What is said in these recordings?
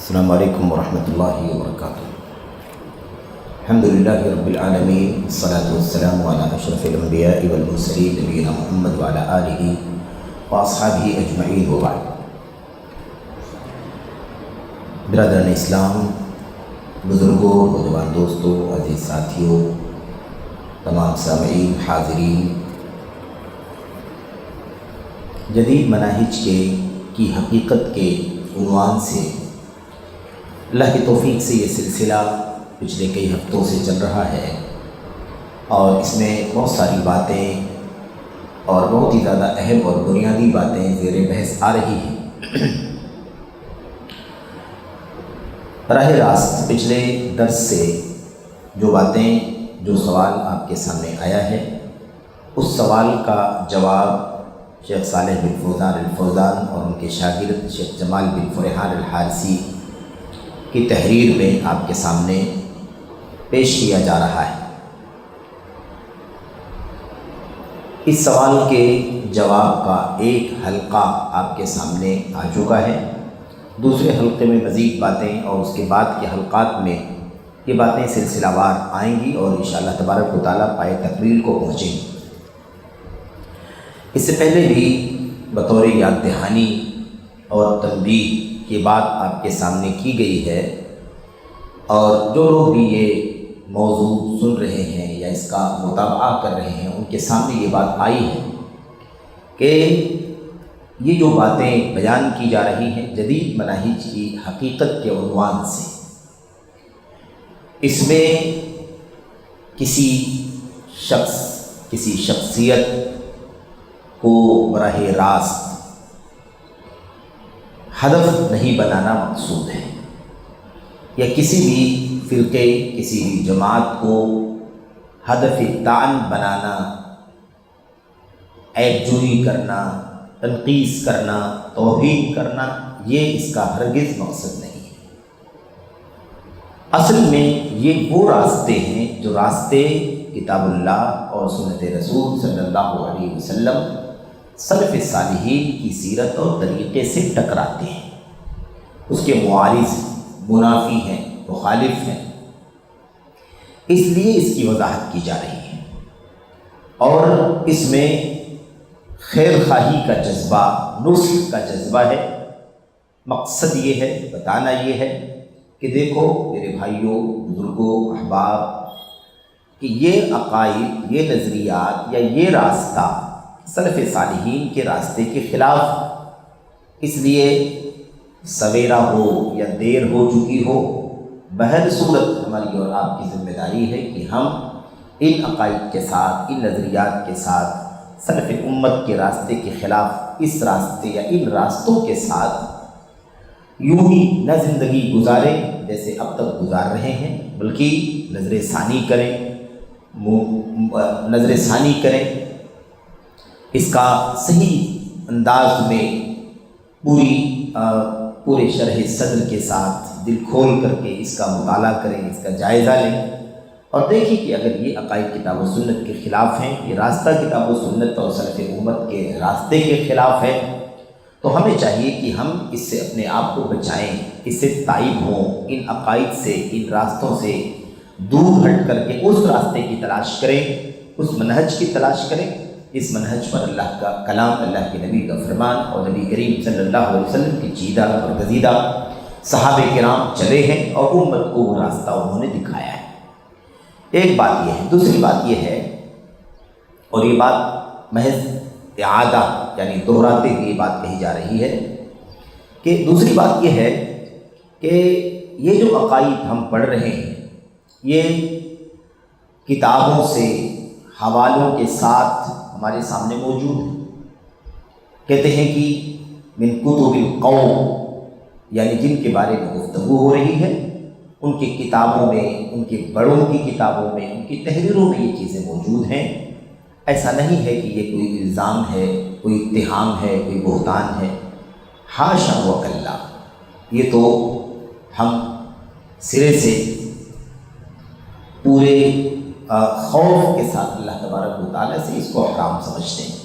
السلام علیکم ورحمۃ اللہ وبرکاتہ۔ الحمدللہ رب العالمین، والصلاة والسلام علی اشرف الانبیاء والمرسلین نبینا محمد وعلی آلہ واصحابہ اجمعین وبعد۔ برادران اسلام، بزرگوں، نوجوان دوستوں، عزیز ساتھیوں، تمام سامعین، حاضرین، جدید مناہج کی حقیقت کے عنوان سے اللہ کی توفیق سے یہ سلسلہ پچھلے کئی ہفتوں سے چل رہا ہے اور اس میں بہت ساری باتیں اور بہت ہی زیادہ اہم اور بنیادی باتیں زیر بحث آ رہی ہیں۔ براہ راست پچھلے درس سے جو سوال آپ کے سامنے آیا ہے، اس سوال کا جواب شیخ صالح بن فوزان الفوزان اور ان کے شاگرد شیخ جمال بن فرحان الحارثی کی تحریر میں آپ کے سامنے پیش کیا جا رہا ہے۔ اس سوال کے جواب کا ایک حلقہ آپ کے سامنے آ چکا ہے، دوسرے حلقے میں مزید باتیں اور اس کے بعد کے حلقات میں یہ باتیں سلسلہ وار آئیں گی اور انشاءاللہ تبارک و تعالیٰ پائے تکمیل کو پہنچیں گی۔ اس سے پہلے بھی بطور یاد دہانی اور تنبیہ یہ بات آپ کے سامنے کی گئی ہے، اور جو لوگ بھی یہ موضوع سن رہے ہیں یا اس کا مطالعہ کر رہے ہیں ان کے سامنے یہ بات آئی ہے کہ یہ جو باتیں بیان کی جا رہی ہیں جدید مناہج کی حقیقت کے عنوان سے، اس میں کسی شخص، کسی شخصیت کو براہ راست ہدف نہیں بنانا مقصود ہے، یا کسی بھی فرقے، کسی بھی جماعت کو ہدف طعن بنانا، عیب جوئی کرنا، تنقیص کرنا، توہین کرنا، یہ اس کا ہرگز مقصد نہیں ہے۔ اصل میں یہ وہ راستے ہیں جو راستے کتاب اللہ اور سنت رسول صلی اللہ علیہ وسلم، سلف صالحین کی سیرت اور طریقے سے ٹکراتے ہیں، اس کے معارض ہیں، منافی ہیں، مخالف ہیں، اس لیے اس کی وضاحت کی جا رہی ہے، اور اس میں خیر خواہی کا جذبہ، نصح کا جذبہ ہے۔ مقصد یہ ہے، بتانا یہ ہے کہ دیکھو میرے بھائیوں، بزرگوں، احباب، کہ یہ عقائد، یہ نظریات یا یہ راستہ سلف صالحین کے راستے کے خلاف، اس لیے سویرا ہو یا دیر ہو چکی ہو، بہر صورت ہماری اور آپ کی ذمہ داری ہے کہ ہم ان عقائد کے ساتھ، ان نظریات کے ساتھ، سلف امت کے راستے کے خلاف اس راستے یا ان راستوں کے ساتھ یوں ہی نہ زندگی گزاریں جیسے اب تک گزار رہے ہیں، بلکہ نظر ثانی کریں، اس کا صحیح انداز میں پورے شرح صدر کے ساتھ دل کھول کر کے اس کا مطالعہ کریں، اس کا جائزہ لیں، اور دیکھیں کہ اگر یہ عقائد کتاب و سنت کے خلاف ہیں، یہ راستہ کتاب و سنت اور سلف امت کے راستے کے خلاف ہے، تو ہمیں چاہیے کہ ہم اس سے اپنے آپ کو بچائیں، اس سے تائب ہوں، ان عقائد سے، ان راستوں سے دور ہٹ کر کے اس راستے کی تلاش کریں، اس منہج کی تلاش کریں، اس منہج پر اللہ کا کلام، اللہ کے نبی کا فرمان اور نبی کریم صلی اللہ علیہ وسلم کی چیدہ اور گزیدہ صحابہ کرام چلے ہیں، اور امت کو وہ راستہ انہوں نے دکھایا ہے۔ ایک بات یہ ہے۔ دوسری بات یہ ہے، اور یہ بات محض اعادہ یعنی دہراتے ہوئے یہ بات کہی جا رہی ہے، کہ دوسری بات یہ ہے کہ یہ جو عقائد ہم پڑھ رہے ہیں یہ کتابوں سے، حوالوں کے ساتھ ہمارے سامنے موجود ہے۔ کہتے ہیں کہ من کتب القوم، یعنی جن کے بارے میں گفتگو ہو رہی ہے ان کی کتابوں میں، ان کے بڑوں کی کتابوں میں، ان کی تحریروں میں یہ چیزیں موجود ہیں۔ ایسا نہیں ہے کہ یہ کوئی الزام ہے، کوئی اتہام ہے، کوئی بہتان ہے، حاشا و کلا، یہ تو ہم سرے سے پورے خوف کے ساتھ اللہ تبارک و تعالیٰ سے اس کو حرام سمجھتے ہیں۔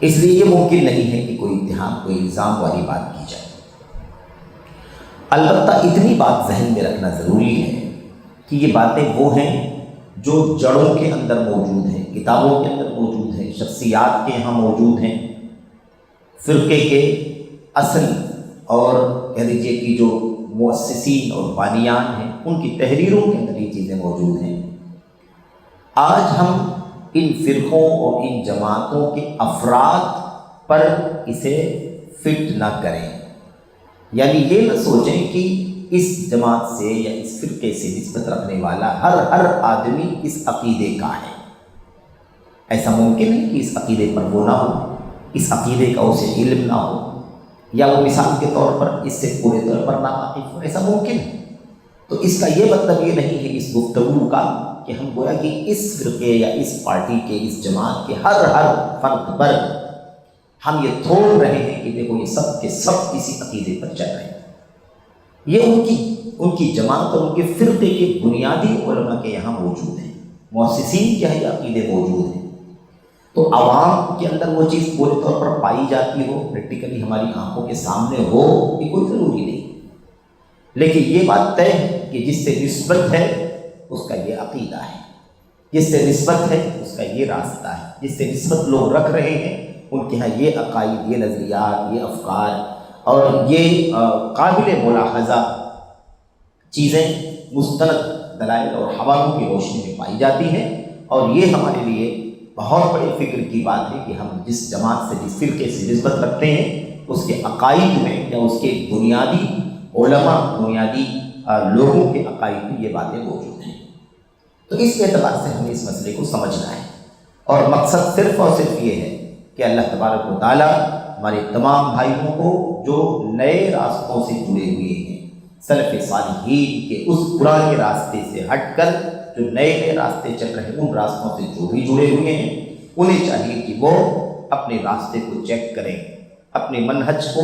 اس لیے یہ ممکن نہیں ہے کہ کوئی اتہام، کوئی الزام والی بات کی جائے۔ البتہ اتنی بات ذہن میں رکھنا ضروری ہے کہ یہ باتیں وہ ہیں جو جڑوں کے اندر موجود ہیں، کتابوں کے اندر موجود ہیں، شخصیات کے یہاں موجود ہیں، فرقے کے اصل اور کہہ لیجیے کہ جو مؤسسین اور بانیان ہیں ان کی تحریروں کے اندر یہ چیزیں موجود ہیں۔ آج ہم ان فرقوں اور ان جماعتوں کے افراد پر اسے فٹ نہ کریں، یعنی یہ نہ سوچیں کہ اس جماعت سے یا اس فرقے سے نسبت رکھنے والا ہر آدمی اس عقیدے کا ہے۔ ایسا ممکن ہے کہ اس عقیدے پر وہ نہ ہو، اس عقیدے کا اسے علم نہ ہو، یا وہ مثال کے طور پر اس سے پورے طور پر ناواقف ہو، ایسا ممکن ہے۔ تو اس کا یہ مطلب یہ نہیں ہے اس گفتگو کا کہ ہم گویا کہ اس فرقے یا اس پارٹی کے، اس جماعت کے ہر فرد پر ہم یہ تھوڑ رہے ہیں کہ دیکھو یہ سب کے سب اسی عقیدے پر چل رہے ہیں۔ یہ ان کی جماعت اور ان کے فرقے کے بنیادی علماء کے یہاں موجود ہیں، مؤسسین کے یہ عقیدے موجود ہیں۔ تو عوام کے اندر وہ چیز پورے طور پر پائی جاتی ہو، پریکٹیکلی ہماری آنکھوں کے سامنے ہو، یہ کوئی ضروری نہیں، لیکن یہ بات طے ہے کہ جس سے نسبت ہے اس کا یہ عقیدہ ہے، جس سے نسبت ہے اس کا یہ راستہ ہے، جس سے نسبت لوگ رکھ رہے ہیں ان کے ہاں یہ عقائد، یہ نظریات، یہ افکار اور یہ قابل ملاحظہ چیزیں مستند دلائل اور حوالوں کی روشنی میں پائی جاتی ہیں۔ اور یہ ہمارے لیے بہت بڑی فکر کی بات ہے کہ ہم جس جماعت سے، جس فرقے سے نسبت رکھتے ہیں اس کے عقائد میں یا اس کے بنیادی علماء، بنیادی لوگوں کے عقائد میں یہ باتیں موجود ہیں۔ تو اس اعتبار سے ہمیں اس مسئلے کو سمجھنا ہے، اور مقصد صرف اور صرف یہ ہے کہ اللہ تبارک و تعالیٰ ہمارے تمام بھائیوں کو جو نئے راستوں سے جڑے ہوئے ہیں، سلف صالحین کے اس پرانے راستے سے ہٹ کر جو نئے راستے چل رہے ہیں، ان راستوں سے جو بھی جڑے ہوئے ہیں انہیں چاہیے کہ وہ اپنے راستے کو چیک کریں، اپنے منہج کو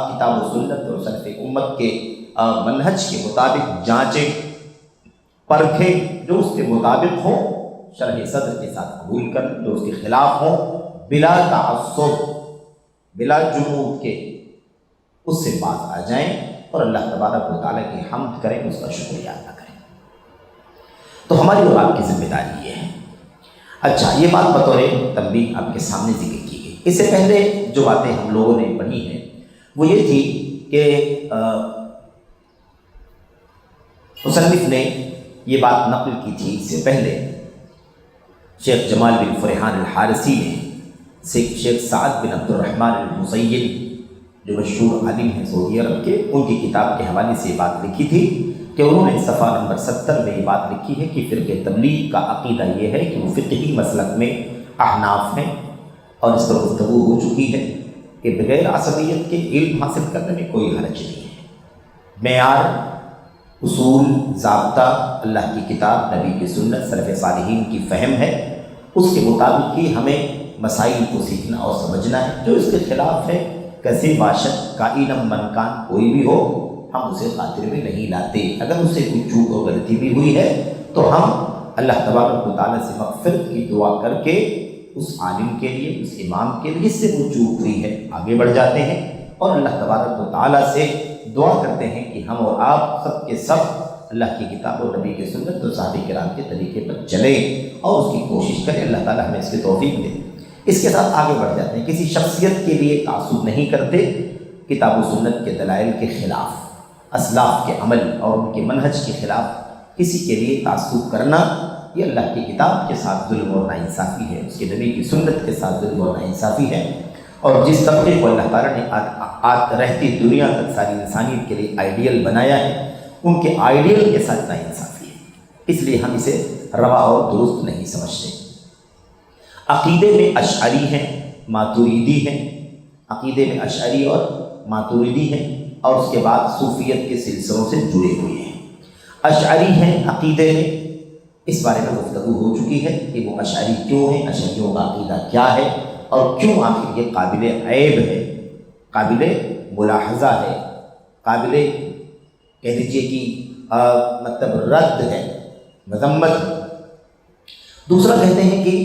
کتاب و سنت اور سلف امت کے منہج کے مطابق جانچیں، پرکھیں، جو اس کے مطابق ہوں شرح صدر کے ساتھ قبول کر، جو اس کے خلاف ہوں بلا تعصب، بلا جمود کے اس سے باز آ جائیں اور اللہ تبارک و تعالیٰ کی حمد کریں، اس کا شکریہ ادا کریں۔ تو ہماری اور آپ کی ذمہ داری یہ ہے۔ اچھا، یہ بات بطور تنبیہ آپ کے سامنے ذکر کی گئی۔ اس سے پہلے جو باتیں ہم لوگوں نے پڑھی ہیں وہ یہ تھی کہ مصنف نے یہ بات نقل کی تھی اس سے پہلے شیخ جمال بن فرحان الحارثی نے شیخ سعد بن عبد الرحمن المسیب جو مشہور عالم ہیں سعودی عرب کے، ان کی کتاب کے حوالے سے یہ بات لکھی تھی کہ انہوں نے صفحہ نمبر 70 میں یہ بات لکھی ہے کہ فرقہ تبلیغ کا عقیدہ یہ ہے کہ وہ فقہی مسلک میں احناف ہیں، اور اس پر گفتگو ہو چکی ہے کہ بغیر عصبیت کے علم حاصل کرنے میں کوئی حرج نہیں ہے۔ معیار، اصول، ضابطہ اللہ کی کتاب، نبی کی سنت، سلف صالحین کی فہم ہے، اس کے مطابق ہی ہمیں مسائل کو سیکھنا اور سمجھنا ہے۔ جو اس کے خلاف ہے، کیسے باشد کائنم من کان کوئی بھی ہو، ہم اسے خاطر میں نہیں لاتے۔ اگر اسے کوئی چوک اور غلطی بھی ہوئی ہے تو ہم اللہ تبارک و تعالیٰ سے مغفرت کی دعا کر کے اس عالم کے لیے، اس امام کے لیے جس سے وہ چوک ہوئی ہے آگے بڑھ جاتے ہیں، اور اللہ تبارک و تعالیٰ سے دعا کرتے ہیں کہ ہم اور آپ سب کے سب اللہ کی کتاب اور نبی کی سنت اور صحابہ کرام کے طریقے پر چلیں اور اس کی کوشش کریں۔ اللہ تعالیٰ ہمیں اس کی توفیق دے۔ اس کے ساتھ آگے بڑھ جاتے ہیں، کسی شخصیت کے لیے تعصب نہیں کرتے، کتاب و سنت کے دلائل کے خلاف، اسلاف کے عمل اور ان کے منہج کے خلاف کسی کے لیے تعصب کرنا یہ اللہ کی کتاب کے ساتھ ظلم اور ناانصافی ہے، اس کے نبی کی سنت کے ساتھ ظلم اور ناانصافی ہے، اور جس طبقے کو اللہ تعالیٰ نے رہتی دنیا تک ساری انسانیت کے لیے آئیڈیل بنایا ہے، ان کے آئیڈیل کے ساتھ ناانصافی ہے، اس لیے ہم اسے روا اور درست نہیں سمجھتے۔ عقیدے میں اشعری ہیں، ماتوریدی ہیں، عقیدے میں اشعری اور ماتوریدی ہیں، اور اس کے بعد صوفیت کے سلسلوں سے جڑے ہوئے ہیں۔ اشعری ہیں عقیدے میں، اس بارے میں گفتگو ہو چکی ہے کہ وہ اشعری کیوں ہیں، اشعریوں کا عقیدہ کیا ہے، اور کیوں آخر یہ قابل عیب ہے، قابل ملاحظہ ہے، قابل کہہ لیجیے کہ مطلب رد ہے، مذمت ہے۔ دوسرا کہتے ہیں کہ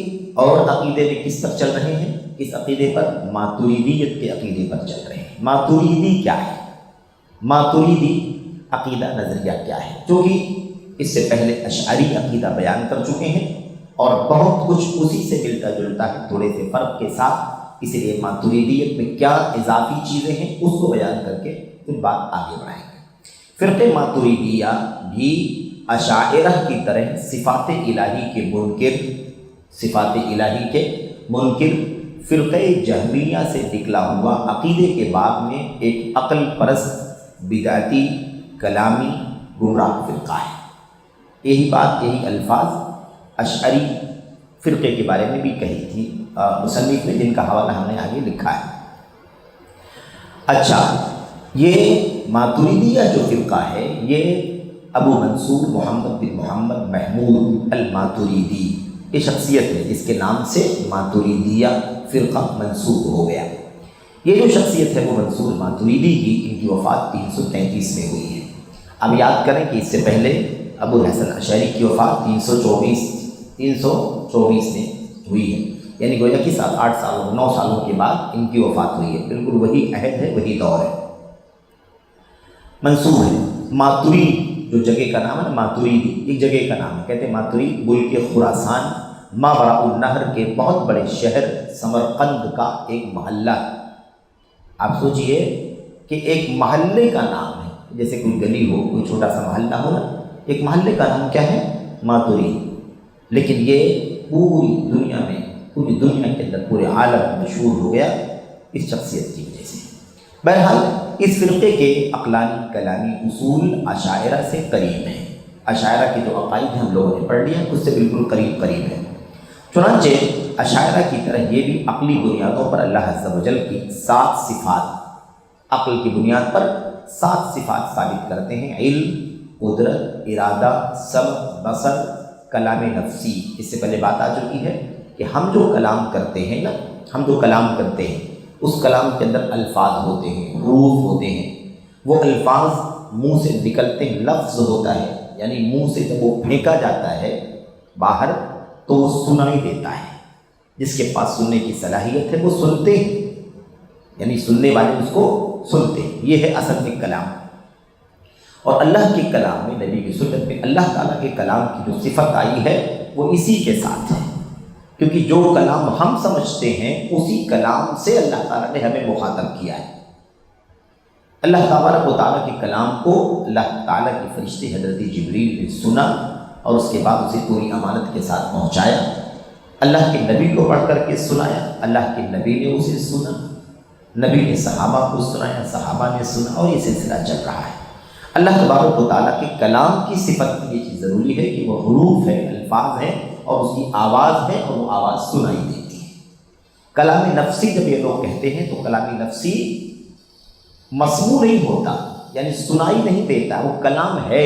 اور عقیدے میں کس پر چل رہے ہیں، اس عقیدے پر ماتوریدیت کے عقیدے پر چل رہے ہیں۔ ماتوریدی کیا ہے؟ ماتریدی عقیدہ نظریہ کیا ہے، چونکہ اس سے پہلے اشعری عقیدہ بیان کر چکے ہیں اور بہت کچھ اسی سے ملتا جلتا ہے تھوڑے سے فرق کے ساتھ، اس لیے ماتریدیت میں کیا اضافی چیزیں ہیں اس کو بیان کر کے پھر بات آگے بڑھائیں گے۔ فرقہ ماتریدیہ بھی اشاعرہ کی طرح صفات الہی کے منکر فرقہ جہمیہ سے نکلا ہوا عقیدے کے باب میں ایک عقل پرست بدعتی کلامی گمراہ فرقہ ہے۔ یہی بات، یہی الفاظ اشعری فرقے کے بارے میں بھی کہی تھی مصنف نے، جن کا حوالہ ہم نے آگے لکھا ہے۔ اچھا، یہ ماتریدیہ جو فرقہ ہے یہ ابو منصور محمد بن محمد محمود الماتریدی یہ شخصیت ہے جس کے نام سے ماتریدیہ فرقہ منسوب ہو گیا۔ یہ جو شخصیت ہے وہ منصور ماتریدی کی، ان کی وفات 333 میں ہوئی ہے۔ اب یاد کریں کہ اس سے پہلے ابو الحسن اشعری کی وفات 324 میں ہوئی ہے، یعنی گویا کہ 9 سالوں کے بعد ان کی وفات ہوئی ہے۔ بالکل وہی عہد ہے، وہی دور ہے، منسوب ہے۔ ماترید جو جگہ کا نام ہے نا، ماتریدی ایک جگہ کا نام ہے، کہتے ہیں ماترید ملک خراسان ماوراء النہر کے بہت بڑے شہر سمرقند کا ایک محلہ ہے۔ آپ سوچئے کہ ایک محلے کا نام ہے، جیسے کوئی گلی ہو، کوئی چھوٹا سا محلہ ہو نا، ایک محلے کا نام کیا ہے؟ ماترید، لیکن یہ پوری دنیا کے اندر پورے عالم میں مشہور ہو گیا اس شخصیت کی وجہ سے۔ بہرحال اس فرقے کے عقلانی کلامی اصول اشاعرہ سے قریب ہیں۔ اشاعرہ کے جو عقائد ہیں ہم لوگوں نے پڑھ لیا، اس سے بالکل قریب ہے۔ چنانچہ اشاعرہ کی طرح یہ بھی عقلی بنیادوں پر اللہ عز و جل کی 7 صفات، عقل کی بنیاد پر 7 صفات ثابت کرتے ہیں: علم، قدرت، ارادہ، سمع، بصر، کلام نفسی۔ اس سے پہلے بات آ چکی ہے کہ ہم جو کلام کرتے ہیں اس کلام کے اندر الفاظ ہوتے ہیں، حروف ہوتے ہیں، وہ الفاظ منہ سے نکلتے ہیں، لفظ ہوتا ہے، یعنی منہ سے جب وہ پھینکا جاتا ہے باہر تو وہ سنائی دیتا ہے۔ جس کے پاس سننے کی صلاحیت ہے وہ سنتے ہیں، یعنی سننے والے اس کو سنتے ہیں، یہ ہے اصل میں کلام۔ اور اللہ کے کلام میں، نبی کی سنت میں اللہ تعالیٰ کے کلام کی جو صفت آئی ہے وہ اسی کے ساتھ ہے، کیونکہ جو کلام ہم سمجھتے ہیں اسی کلام سے اللہ تعالیٰ نے ہمیں مخاطب کیا ہے۔ اللہ تبارک و تعالیٰ کے کلام کو اللہ تعالیٰ کے فرشتے حضرت جبریل نے سنا اور اس کے بعد اسے پوری امانت کے ساتھ پہنچایا۔ اللہ کے نبی کو پڑھ کر کے سنایا، اللہ کے نبی نے اسے سنا، نبی نے صحابہ کو سنایا، صحابہ نے سنا، اور یہ سلسلہ چل رہا ہے۔ اللہ تبارک و تعالیٰ کے کلام کی صفت میں یہ چیز ضروری ہے کہ وہ حروف ہے، الفاظ ہیں، اور اس کی آواز ہے، اور وہ آواز سنائی دیتی ہے۔ کلام نفسی جب یہ لوگ کہتے ہیں تو کلام نفسی مسموع نہیں ہوتا، یعنی سنائی نہیں دیتا، وہ کلام ہے،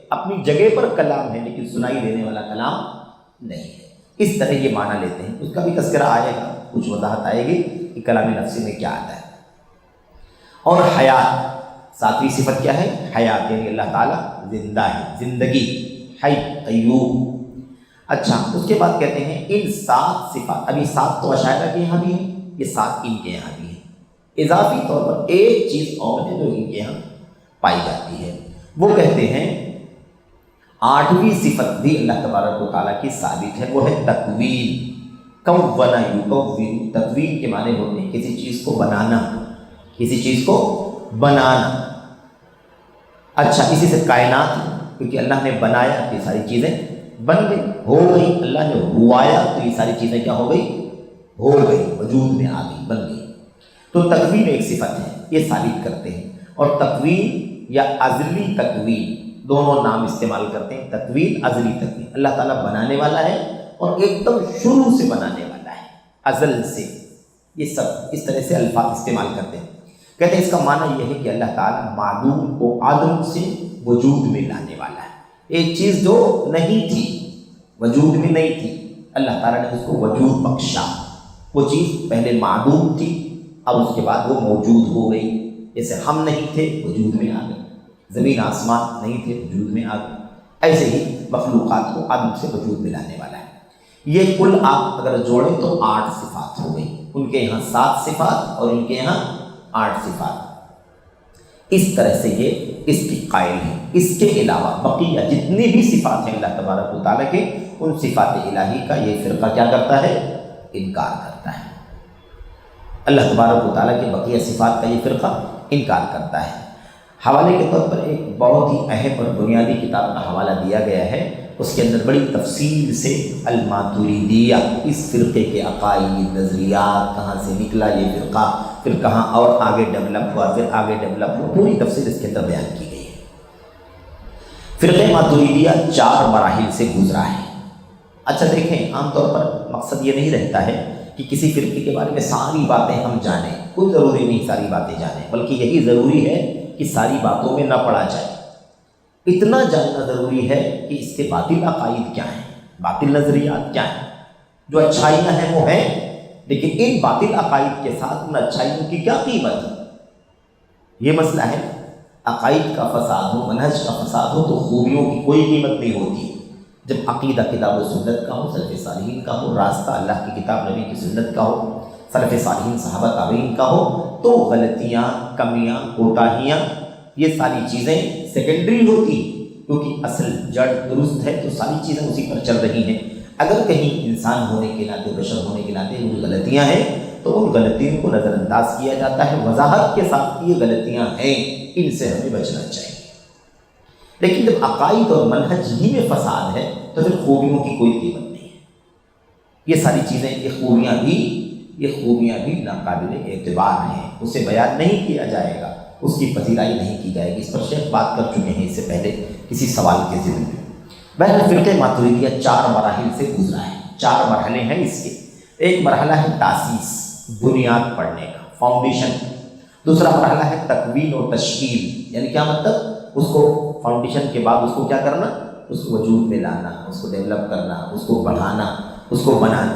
اپنی جگہ پر کلام ہے، لیکن سنائی دینے والا کلام نہیں ہے۔ اس طرح یہ معنی لیتے ہیں، اس کا بھی تذکرہ آئے گا، کچھ وضاحت آئے گی کہ کلام نفسی میں کیا آتا ہے۔ اور حیات، 7ویں صفت کیا ہے؟ حیات، یعنی اللہ تعالیٰ زندہ ہے، زندگی، حی، قیوم۔ اچھا، اس کے بعد کہتے ہیں ان 7 صفات، ابھی 7 تو اشاعرہ کے یہاں بھی ہیں، یہ 7 ان کے یہاں بھی ہیں، اضافی طور پر ایک چیز اور ہے جو ان کے یہاں پائی جاتی ہے، وہ کہتے ہیں 8ویں صفت بھی اللہ تبارک و تعالیٰ کی ثابت ہے، وہ ہے تکوین۔ کون یکون، تکوین کے معنی ہوتے ہیں کسی چیز کو بنانا، کسی چیز کو بنانا۔ اچھا، اسی سے کائنات، کیونکہ اللہ نے بنایا تو یہ ساری چیزیں بن گئی، ہو گئی، اللہ نے ہوایا تو یہ ساری چیزیں کیا ہو گئی؟ ہو گئی، وجود میں آ گئی، بن گئی۔ تو تکوین ایک صفت ہے، یہ ثابت کرتے ہیں۔ اور تکوین یا ازلی تکوین دونوں نام استعمال کرتے ہیں، تکوین، ازلی تکوین۔ اللہ تعالیٰ بنانے والا ہے اور ایک دم شروع سے بنانے والا ہے، ازل سے، یہ سب اس طرح سے الفاظ استعمال کرتے ہیں۔ کہتے ہیں اس کا معنی یہ ہے کہ اللہ تعالیٰ معدوم کو عدم سے وجود میں لانے والا ہے۔ ایک چیز جو نہیں تھی، وجود میں نہیں تھی، اللہ تعالیٰ نے اس کو وجود بخشا۔ وہ چیز پہلے معدوم تھی، اب اس کے بعد وہ موجود ہو گئی۔ جیسے ہم نہیں تھے، وجود میں آ گئے، زمین آسمان نہیں تھے، وجود میں آ گئے، ایسے ہی مخلوقات کو عدم سے وجود میں لانے والا ہے۔ یہ کل آپ اگر جوڑیں تو 8 صفات ہو گئی، ان کے یہاں 7 صفات اور ان کے یہاں 8 صفات۔ اس طرح سے یہ اس کی قائل ہے۔ اس کے علاوہ بقیہ جتنی بھی صفات ہیں اللہ تبارک و تعالیٰ کے، ان صفات الہی کا یہ فرقہ کیا کرتا ہے؟ انکار کرتا ہے۔ اللہ تبارک و تعالیٰ کے بقیہ صفات کا یہ فرقہ انکار کرتا ہے۔ حوالے کے طور پر ایک بہت ہی اہم اور بنیادی کتاب کا حوالہ دیا گیا ہے، اس کے اندر بڑی تفصیل سے الماتریدیہ، اس فرقے کے عقائد، نظریات، کہاں سے نکلا یہ فرقہ، پھر کہاں اور آگے ڈیولپ ہوا، پھر آگے ڈیولپ ہوا، پوری تفصیل اس کے اندر بیان کی گئی ہے۔ فرقہ ماتریدیہ 4 مراحل سے گزرا ہے۔ اچھا دیکھیں، عام طور پر مقصد یہ نہیں رہتا ہے کہ کسی فرقے کے بارے میں ساری باتیں ہم جانیں، کوئی ضروری نہیں ساری باتیں جانیں، بلکہ یہی ضروری ہے کہ ساری باتوں میں نہ پڑا جائے۔ اتنا جاننا ضروری ہے کہ اس کے باطل عقائد کیا ہیں، باطل نظریات کیا ہیں۔ جو اچھائیاں ہیں وہ ہیں، لیکن ان باطل عقائد کے ساتھ ان اچھائیوں کی کیا قیمت ہے، یہ مسئلہ ہے۔ عقائد کا فساد ہو، منہج کا فساد ہو تو خوبیوں کی کوئی قیمت نہیں ہوتی۔ جب عقیدہ کتاب و سنت کا ہو، سلف صالحین کا ہو، راستہ اللہ کی کتاب نبی کی سنت کا ہو، سلف صالحین صحابہ تابعین کا ہو، تو غلطیاں، کمیاں، کوتاہیاں، یہ ساری چیزیں سیکنڈری ہوتی، کیونکہ اصل جڑ درست ہے تو ساری چیزیں اسی پر چل رہی ہیں۔ اگر کہیں انسان ہونے کے ناطے، بشر ہونے کے ناطے وہ غلطیاں ہیں تو ان غلطیوں کو نظر انداز کیا جاتا ہے، وضاحت کے ساتھ یہ غلطیاں ہیں، ان سے ہمیں بچنا چاہیے۔ لیکن جب عقائد اور منہج ہی میں فساد ہے تو پھر خوبیوں کی کوئی قیمت نہیں ہے۔ یہ ساری چیزیں، یہ خوبیاں بھی ناقابل اعتبار ہیں، اسے بیان نہیں کیا جائے گا، اس کی پذیرائی نہیں کی جائے گی۔ اس پر شیخ بات کر چکے ہیں اس سے پہلے کسی سوال کے ضمن میں۔ بہرحال فرقہ ماتریدیہ 4 مراحل سے گزرا ہے، 4 مرحلے ہیں اس کے۔ ایک مرحلہ ہے تاسیس، بنیاد پڑھنے کا، فاؤنڈیشن۔ دوسرا مرحلہ ہے تکوین و تشکیل، یعنی کیا مطلب، اس کو فاؤنڈیشن کے بعد اس کو کیا کرنا، اس کو وجود میں لانا، اس کو ڈیولپ کرنا، اس کو بڑھانا، اس کو بنانا۔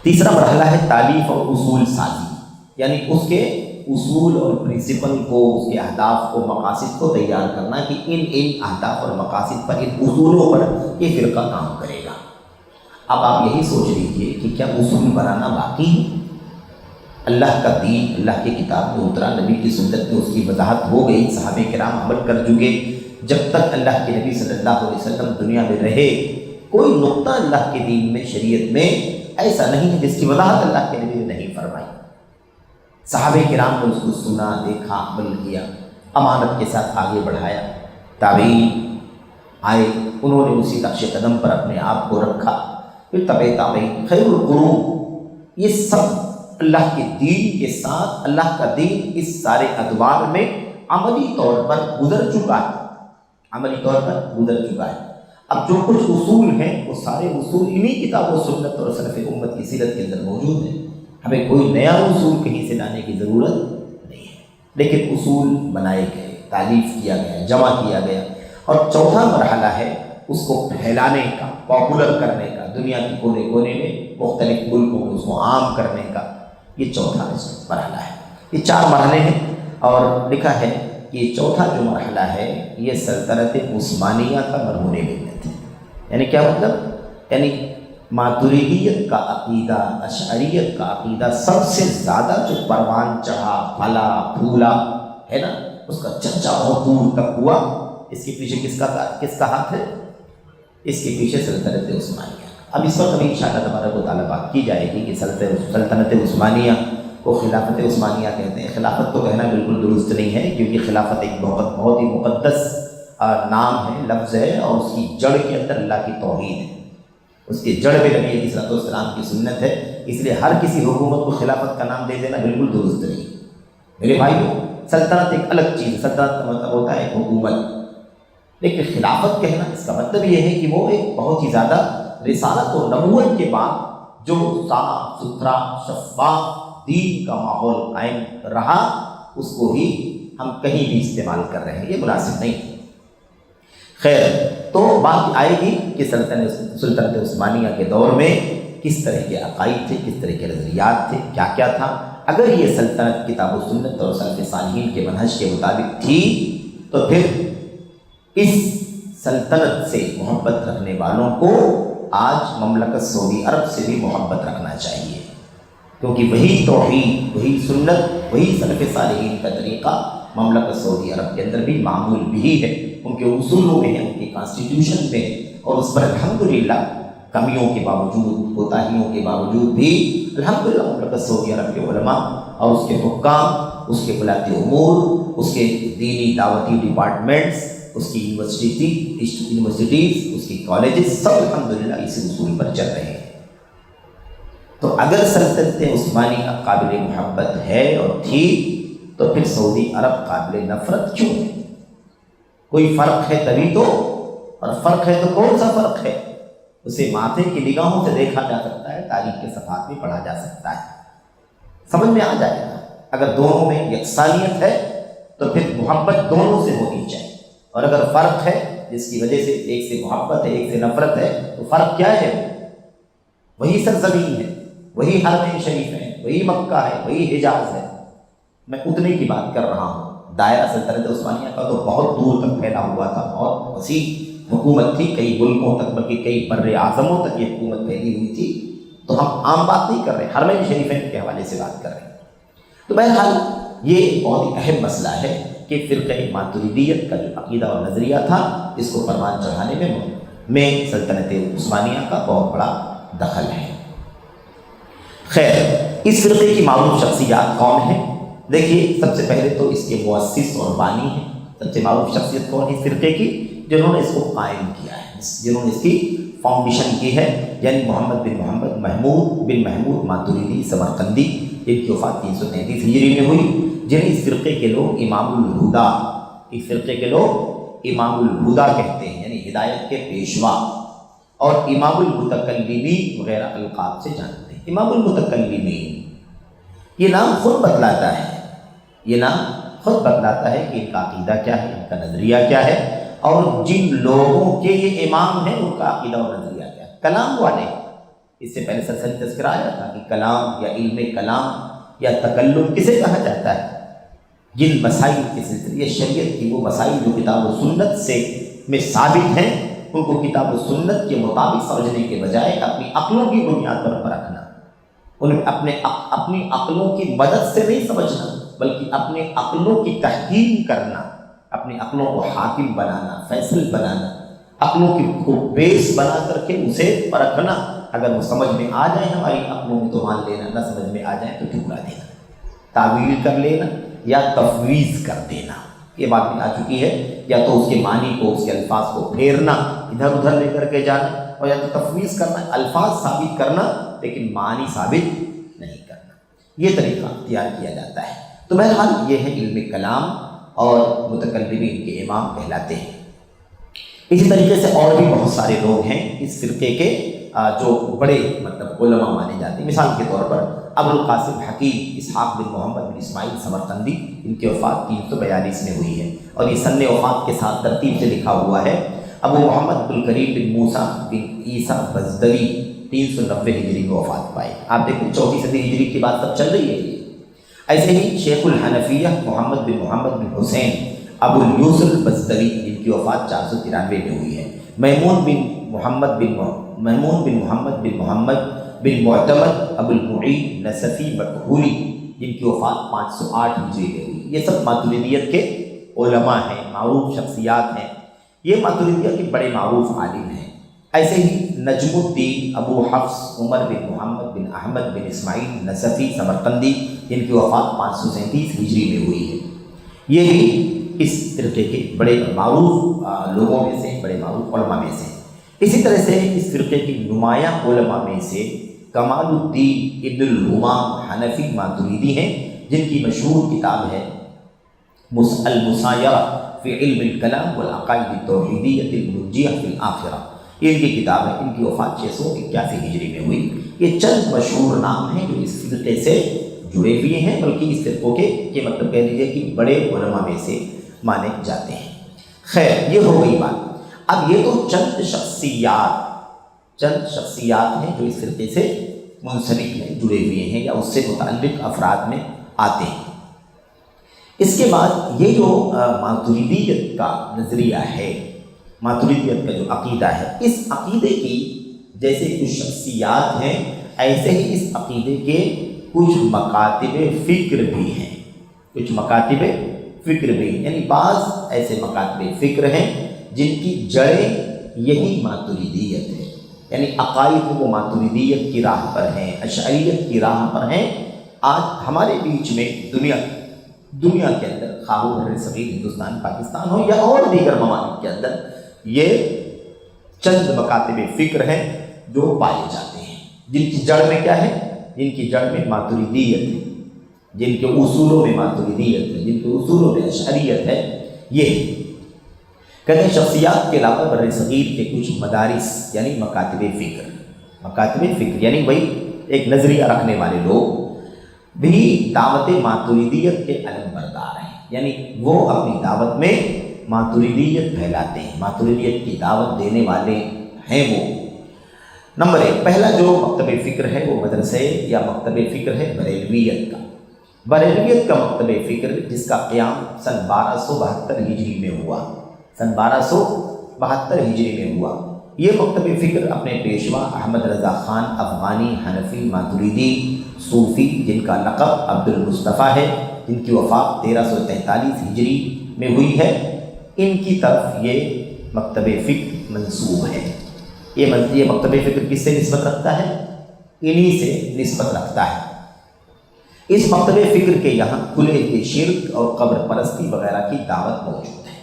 تیسرا مرحلہ ہے تالیف اور اصول سازی، یعنی اس کے اصول اور پرنسپل کو، اس کے اہداف کو، مقاصد کو تیار کرنا کہ ان اہداف اور مقاصد پر، ان اصولوں پر یہ فرقہ کام کرے گا۔ اب آپ یہی سوچ لیجئے کہ کیا اصول بنانا باقی ہے؟ اللہ کا دین، اللہ کی کتاب میں اترا، نبی کی سنت میں اس کی وضاحت ہو گئی، صحابہ کرام عمل کر چکے۔ جب تک اللہ کے نبی صلی اللہ علیہ وسلم دنیا میں رہے، کوئی نقطہ اللہ کے دین میں، شریعت میں ایسا نہیں ہے جس کی وضاحت اللہ کے نبی نے نہیں فرمائی۔ صحابہ کرام نے اس کو سنا، دیکھا، عمل کیا، امانت کے ساتھ آگے بڑھایا۔ تابعین آئے، انہوں نے اسی نقش قدم پر اپنے آپ کو رکھا، پھر تابعین، خیر القرون، یہ سب اللہ کے دین کے ساتھ، اللہ کا دین اس سارے ادوار میں عملی طور پر گزر چکا ہے، عملی طور پر گزر چکا ہے۔ اب جو کچھ اصول ہیں وہ سارے اصول انہی کتاب و سنت اور سلف امت کی سیرت کے اندر موجود ہیں، ہمیں کوئی نیا اصول کہیں سے لانے کی ضرورت نہیں ہے، لیکن اصول بنائے گئے، تعلیف کیا گیا، جمع کیا گیا۔ اور چوتھا مرحلہ ہے اس کو پھیلانے کا، پاپولر کرنے کا، دنیا کے کونے کونے میں، مختلف ملکوں میں اس کو عام کرنے کا، یہ چوتھا مرحلہ ہے۔ یہ 4 مرحلے ہیں، اور لکھا ہے کہ یہ چوتھا جو مرحلہ ہے یہ سلطنت عثمانیہ کا مرہون ملت ہے۔ یعنی کیا مطلب، یعنی ماتریدیت کا عقیدہ، اشعریت کا عقیدہ سب سے زیادہ جو پروان چڑھا، پھلا پھولا ہے نا، اس کا چرچا بہت دور تک ہوا، اس کے پیچھے کس کا ہاتھ ہے؟ اس کے پیچھے سلطنت عثمانیہ۔ اب اس وقت انشاءاللہ تبارک و تعالیٰ بات کی جائے گی کہ سلطنت عثمانیہ کو خلافت عثمانیہ کہتے ہیں۔ خلافت تو کہنا بالکل درست نہیں ہے، کیونکہ خلافت ایک بہت ہی مقدس نام ہے، لفظ ہے، اور اس کی جڑ کے اندر اللہ کی توحید ہے، اس کی جڑ میں نبی علیہ الصلوۃ والسلام کی سنت ہے، اس لیے ہر کسی حکومت کو خلافت کا نام دے دینا بالکل درست نہیں۔ میرے بھائیو، سلطنت ایک الگ چیز ہے، سلطنت کا مطلب ہوتا ہے ایک حکومت، لیکن خلافت کہنا اس کا مطلب یہ ہے کہ وہ ایک بہت ہی زیادہ رسالت و نبوت کے بعد جو صاف ستھرا شفاف دین کا ماحول قائم رہا، اس کو ہی ہم کہیں بھی استعمال کر رہے ہیں، یہ مناسب نہیں۔ خیر، تو بات آئے گی کہ سلطنت عثمانیہ کے دور میں کس طرح کے عقائد تھے، کس طرح کے نظریات تھے، کیا کیا تھا۔ اگر یہ سلطنت کتاب و سنت اور سلف صالحین کے منہج کے مطابق تھی تو پھر اس سلطنت سے محبت رکھنے والوں کو آج مملکت سعودی عرب سے بھی محبت رکھنا چاہیے، کیونکہ وہی توحید، وہی سنت، وہی سلف صالحین کا طریقہ مملکت سعودی عرب کے اندر بھی معمول بھی ہے، ان کے اصولوں میں ہے، ان کی کانسٹیٹیوشن میں ہے، اور اس پر الحمدللہ کمیوں کے باوجود، کوتاہیوں کے باوجود بھی الحمدللہ مملکت سعودی عرب کے علماء اور اس کے حکام، اس کے ولاۃ امور، اس کے دینی دعوتی ڈپارٹمنٹس، اس کی یونیورسٹیز، اس کی کالجز، سب الحمدللہ اسی اصول پر چل رہے ہیں۔ تو اگر سلطنت عثمانیہ قابل محبت ہے اور تھی تو پھر سعودی عرب قابل نفرت کیوں ہے؟ کوئی فرق ہے تبھی تو، اور فرق ہے تو کون سا فرق ہے؟ اسے ماتھے کی نگاہوں سے دیکھا جا سکتا ہے، تاریخ کے صفحات میں پڑھا جا سکتا ہے، سمجھ میں آ جائے گا۔ اگر دونوں میں یکسانیت ہے تو پھر محبت دونوں سے ہونی چاہیے، اور اگر فرق ہے جس کی وجہ سے ایک سے محبت ہے ایک سے نفرت ہے، تو فرق کیا ہے؟ وہی سرزمین ہے، وہی حرمین شریف ہے، وہی مکہ ہے، وہی حجاز ہے۔ میں اتنے کی بات کر رہا ہوں، دائرہ سلطنت عثمانیہ کا تو بہت دور تک پھیلا ہوا تھا، بہت وسیع حکومت تھی، کئی ملکوں تک بلکہ کئی بر اعظموں تک یہ حکومت پھیلی ہوئی تھی۔ تو ہم عام بات نہیں کر رہے، حرمین شریفین کے حوالے سے بات کر رہے ہیں۔ تو بہرحال یہ بہت ہی اہم مسئلہ ہے کہ فرقہ ماتریدیت کا جو عقیدہ اور نظریہ تھا، اس کو پروان چڑھانے میں سلطنت عثمانیہ کا بہت بڑا دخل ہے۔ خیر، اس فرقے کی معروف شخصیات کون ہیں؟ دیکھیے، سب سے پہلے تو اس کے مؤسس اور بانی ہیں۔ سب سے معروف شخصیت کون ہے اس فرقے کی؟ جنہوں نے اس کو قائم کیا ہے، جنہوں نے اس کی فاؤنڈیشن کی ہے، یعنی محمد بن محمد محمود بن محمود ماتریدی سمرقندی، جن کی وفات 333 ہجری میں ہوئی، جنہیں اس فرقے کے لوگ امام الہدا، اس فرقے کے لوگ امام الہدا کہتے ہیں، یعنی ہدایت کے پیشوا، اور امام المتکلمین وغیرہ القاب سے جانتے ہیں۔ امام المتکلمین یہ نام خود بتلاتا ہے، یہ نام خود بتلاتا ہے کہ ان کا عقیدہ کیا ہے، ان کا نظریہ کیا ہے، اور جن لوگوں کے یہ امام ہیں ان کا عقیدہ اور نظریہ کیا ہے۔ کلام والے، اس سے پہلے سلسلہ تذکرہ آیا تھا کہ کلام یا علم کلام یا تکلم کسے کہا جاتا ہے؟ جن مسائل کے سلسلے شریعت کی وہ مسائل جو کتاب و سنت سے میں ثابت ہیں، ان کو کتاب و سنت کے مطابق سمجھنے کے بجائے اپنی عقلوں کی بنیاد پر پرکھنا، انہیں اپنی عقلوں کی مدد سے نہیں سمجھنا، بلکہ اپنے عقلوں کی تحکیم کرنا، اپنی عقلوں کو حاکم بنانا، فیصل بنانا، عقلوں کو بیس بنا کر کے اسے پرکھنا۔ اگر وہ سمجھ میں آ جائیں ہماری عقلوں میں تو مان لینا، نہ سمجھ میں آ جائیں تو ٹھکرا دینا، تعویل کر لینا یا تفویض کر دینا۔ یہ بات میں آ چکی ہے، یا تو اس کے معنی کو، اس کے الفاظ کو پھیرنا، ادھر ادھر لے کر کے جانا، اور یا تو تفویض کرنا، الفاظ ثابت کرنا لیکن معنی ثابت نہیں کرنا۔ یہ طریقہ اختیار کیا جاتا ہے۔ تو بہرحال یہ ہے علم کلام، اور متکلمین کے امام کہلاتے ہیں۔ اسی طریقے سے اور بھی بہت سارے لوگ ہیں اس فرقے کے جو بڑے علماء مانے جاتے ہیں۔ مثال کے طور پر ابو القاسم حکیم اسحاق بن محمد بن اسماعیل سمرقندی، ان کی وفات 342 میں ہوئی ہے، اور یہ سن وفات کے ساتھ ترتیب سے لکھا ہوا ہے۔ ابو محمد عبد الکریم بن موسیٰ بن عیسیٰ بزدوی 390 ہجری میں وفات پائے۔ آپ دیکھیں 34 صدی ہجری کی بات سب چل رہی ہے۔ ایسے ہی شیخ الحنفیہ محمد بن حسین ابو یوسف بزدوی، جن کی وفات 493 میں ہوئی ہے۔ میمون بن محمد بن معتمد ابو المعین نصفی مکحولی، جن کی وفات 508 ہجری میں ہوئی۔ یہ سب ماتریدیت کے علماء ہیں، معروف شخصیات ہیں، یہ ماتریدیت کے بڑے معروف عالم ہیں۔ ایسے ہی نجم الدین ابو حفص عمر بن محمد بن احمد بن اسماعیل نصفی سمرقندی، جن کی وفات 537 ہجری میں ہوئی ہے۔ یہ بھی اس فرقے کے بڑے معروف لوگوں میں سے، بڑے معروف علماء میں سے۔ اسی طرح سے اس فرقے کی نمایاں علماء میں سے کمال الدین ابن الہمام حنفی ماتریدی ہیں، جن کی مشہور کتاب ہے المسایرہ فی علم الکلام والعقائد التوحیدیۃ المنجیہ فی الآخرہ۔ یہ ان کی کتاب ہے، ان کی وفات 681 ہجری میں ہوئی۔ یہ چند مشہور نام ہیں جو اس فرقے سے جڑے ہوئے ہیں، بلکہ اس فرقوں کے مطلب کہہ لیجیے کہ بڑے علماء میں سے مانے جاتے ہیں۔ خیر، یہ ہو گئی بات۔ اب یہ تو چند شخصیات ہیں جو اس فرقے سے منسلک ہیں، جڑے ہوئے ہیں، یا اس سے متعلق افراد میں آتے ہیں۔ اس کے بعد یہ جو ماتریدیت کا نظریہ ہے، ماتریدیت کا جو عقیدہ ہے، اس عقیدے کی جیسے کچھ شخصیات ہیں، ایسے ہی اس عقیدے کے کچھ مکاتب فکر بھی ہیں، کچھ مکاتب فکر بھی، یعنی بعض ایسے مکاتب فکر ہیں جن کی جڑیں یہی ماتریدیت ہے، یعنی عقائد وہ ماتریدیت کی راہ پر ہیں، اشعریت کی راہ پر ہیں۔ آج ہمارے بیچ میں دنیا کے اندر خواہ بر صغیر ہندوستان پاکستان ہو یا اور دیگر ممالک کے اندر یہ چند مکاتب فکر ہیں جو پائے جاتے ہیں، جن کی جڑ میں کیا ہے؟ جن کی جڑ میں ماتریدیت ہے، جن کے اصولوں میں ماتریدیت ہے، جن کے اصولوں میں اشعریت ہے۔ یہ کہتے ہیں شخصیات کے علاوہ بر صغیر کے کچھ مدارس یعنی مکاتب فکر یعنی وہی ایک نظریہ رکھنے والے لوگ بھی دعوت ماتریدیت کے علم بردار ہیں، یعنی وہ اپنی دعوت میں ماتریدیت پھیلاتے ہیں، ماتریدیت کی دعوت دینے والے ہیں وہ۔ نمبر 1، پہلا جو مکتب فکر ہے وہ مدرسے یا مکتب فکر ہے بریلویت کا۔ بریلویت کا مکتب فکر جس کا قیام سن 1272 ہجری میں ہوا، سن 1272 ہجری میں ہوا۔ یہ مکتب فکر اپنے پیشوا احمد رضا خان افغانی حنفی ماتریدی صوفی، جن کا لقب عبد المصطفیٰ ہے، جن کی وفات 1343 ہجری میں ہوئی ہے، ان کی طرف یہ مکتب فکر منسوب ہے۔ یہ مکتب فکر کس سے نسبت رکھتا ہے؟ انہی سے نسبت رکھتا ہے۔ اس مکتب فکر کے یہاں کھلے ہوئے شرک اور قبر پرستی وغیرہ کی دعوت موجود ہے،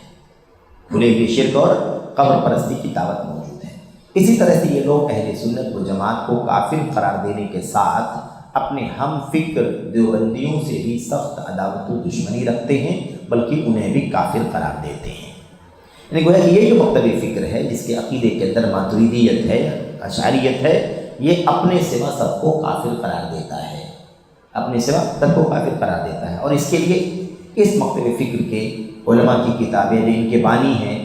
کھلے ہوئے شرک اور قبر پرستی کی دعوت موجود ہے۔ اسی طرح سے یہ لوگ اہل سنت و جماعت کو کافر قرار دینے کے ساتھ اپنے ہم فکر دیوبندیوں سے بھی سخت عداوت و دشمنی رکھتے ہیں، بلکہ انہیں بھی کافر قرار دیتے ہیں۔ یعنی گویا کہ یہ جو مکتب فکر ہے جس کے عقیدے کے اندر ماتریدیت ہے، اشعریت ہے، یہ اپنے سوا سب کو کافر قرار دیتا ہے، اپنے سوا سب کو کافر قرار دیتا ہے۔ اور اس کے لیے اس مکتب فکر کے علماء کی کتابیں، جو ان کے بانی ہیں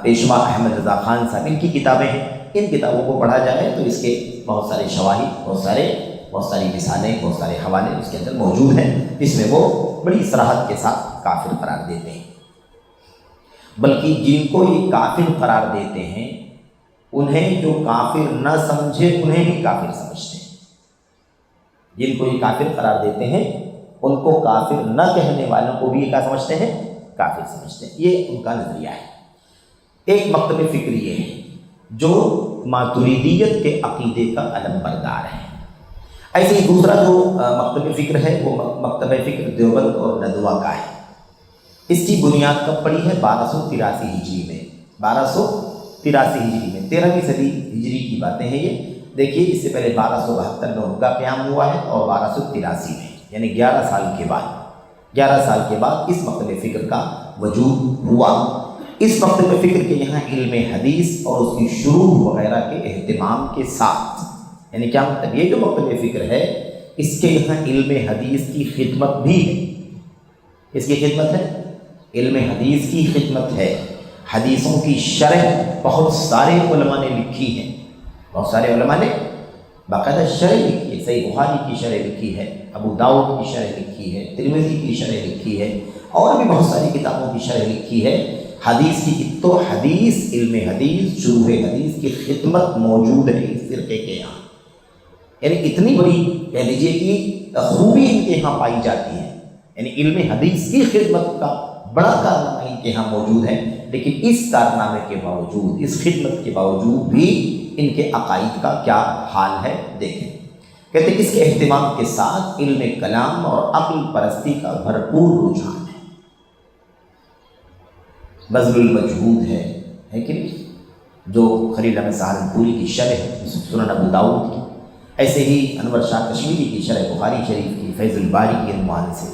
پیشوا احمد رضا خان صاحب، ان کی کتابیں ہیں، ان کتابوں کو پڑھا جائے تو اس کے بہت سارے شواہد، بہت ساری مثالیں، بہت سارے حوالے اس کے اندر موجود ہیں، جس میں وہ بڑی صراحت کے ساتھ کافر قرار دیتے ہیں۔ بلکہ جن کو یہ کافر قرار دیتے ہیں انہیں جو کافر نہ سمجھے انہیں بھی کافر سمجھتے ہیں، جن کو یہ کافر قرار دیتے ہیں ان کو کافر نہ کہنے والوں کو بھی یہ کیا سمجھتے ہیں؟ کافر سمجھتے ہیں۔ یہ ان کا نظریہ ہے۔ ایک مکتب فکر یہ ہے جو ماتریدیت کے عقیدے کا علم بردار ہے۔ ایسے ہی دوسرا جو مکتب فکر ہے وہ مکتب فکر دیوبند اور ندوہ کا ہے۔ اس کی بنیاد کب پڑی ہے؟ 1283 ہجری میں، 1283 ہجری میں، 13ویں صدی ہجری کی باتیں ہیں یہ۔ دیکھیے اس سے پہلے 1272 میں ان کا قیام ہوا ہے اور 1283 میں، یعنی 11 سال کے بعد اس مکتب فکر کا وجود ہوا۔ اس مکتب فکر کے یہاں علم حدیث اور اس کی شروح وغیرہ کے اہتمام کے ساتھ، یعنی کیا مطلب؟ یہ جو مکتب فکر ہے اس کے یہاں علم حدیث کی خدمت بھی ہے۔ اس کی خدمت ہے، علم حدیث کی خدمت ہے۔ حدیثوں کی شرح بہت سارے علماء نے لکھی ہے، بہت سارے علماء نے باقاعدہ شرح لکھی ہے۔ صحیح بخاری کی شرح لکھی ہے، ابو داؤد کی شرح لکھی ہے، ترمذی کی شرح لکھی ہے، اور بھی بہت ساری کتابوں کی شرح لکھی ہے حدیث کی۔ تو حدیث، علم حدیث، شروح حدیث کی خدمت موجود ہے اس فرقے کے یہاں، یعنی اتنی بڑی کہہ لیجیے کہ خوبی ان کے یہاں پائی جاتی ہے، یعنی علم حدیث کی خدمت کا بڑا کارنامہ ان کے یہاں موجود ہے۔ لیکن اس کارنامے کے باوجود، اس خدمت کے باوجود بھی ان کے عقائد کا کیا حال ہے دیکھیں۔ کہتے ہیں اس کے اہتمام کے ساتھ علم کلام اور عقل پرستی کا بھرپور رجحان ہے۔ بذل المجہود ہے کہ نہیں، جو خلیل احمد سہارنپوری کی شرح ہے سنن ابو داؤد کی، ایسے ہی انور شاہ کشمیری کی شرح بخاری شریف کی، فیض الباری کی عنوان سے،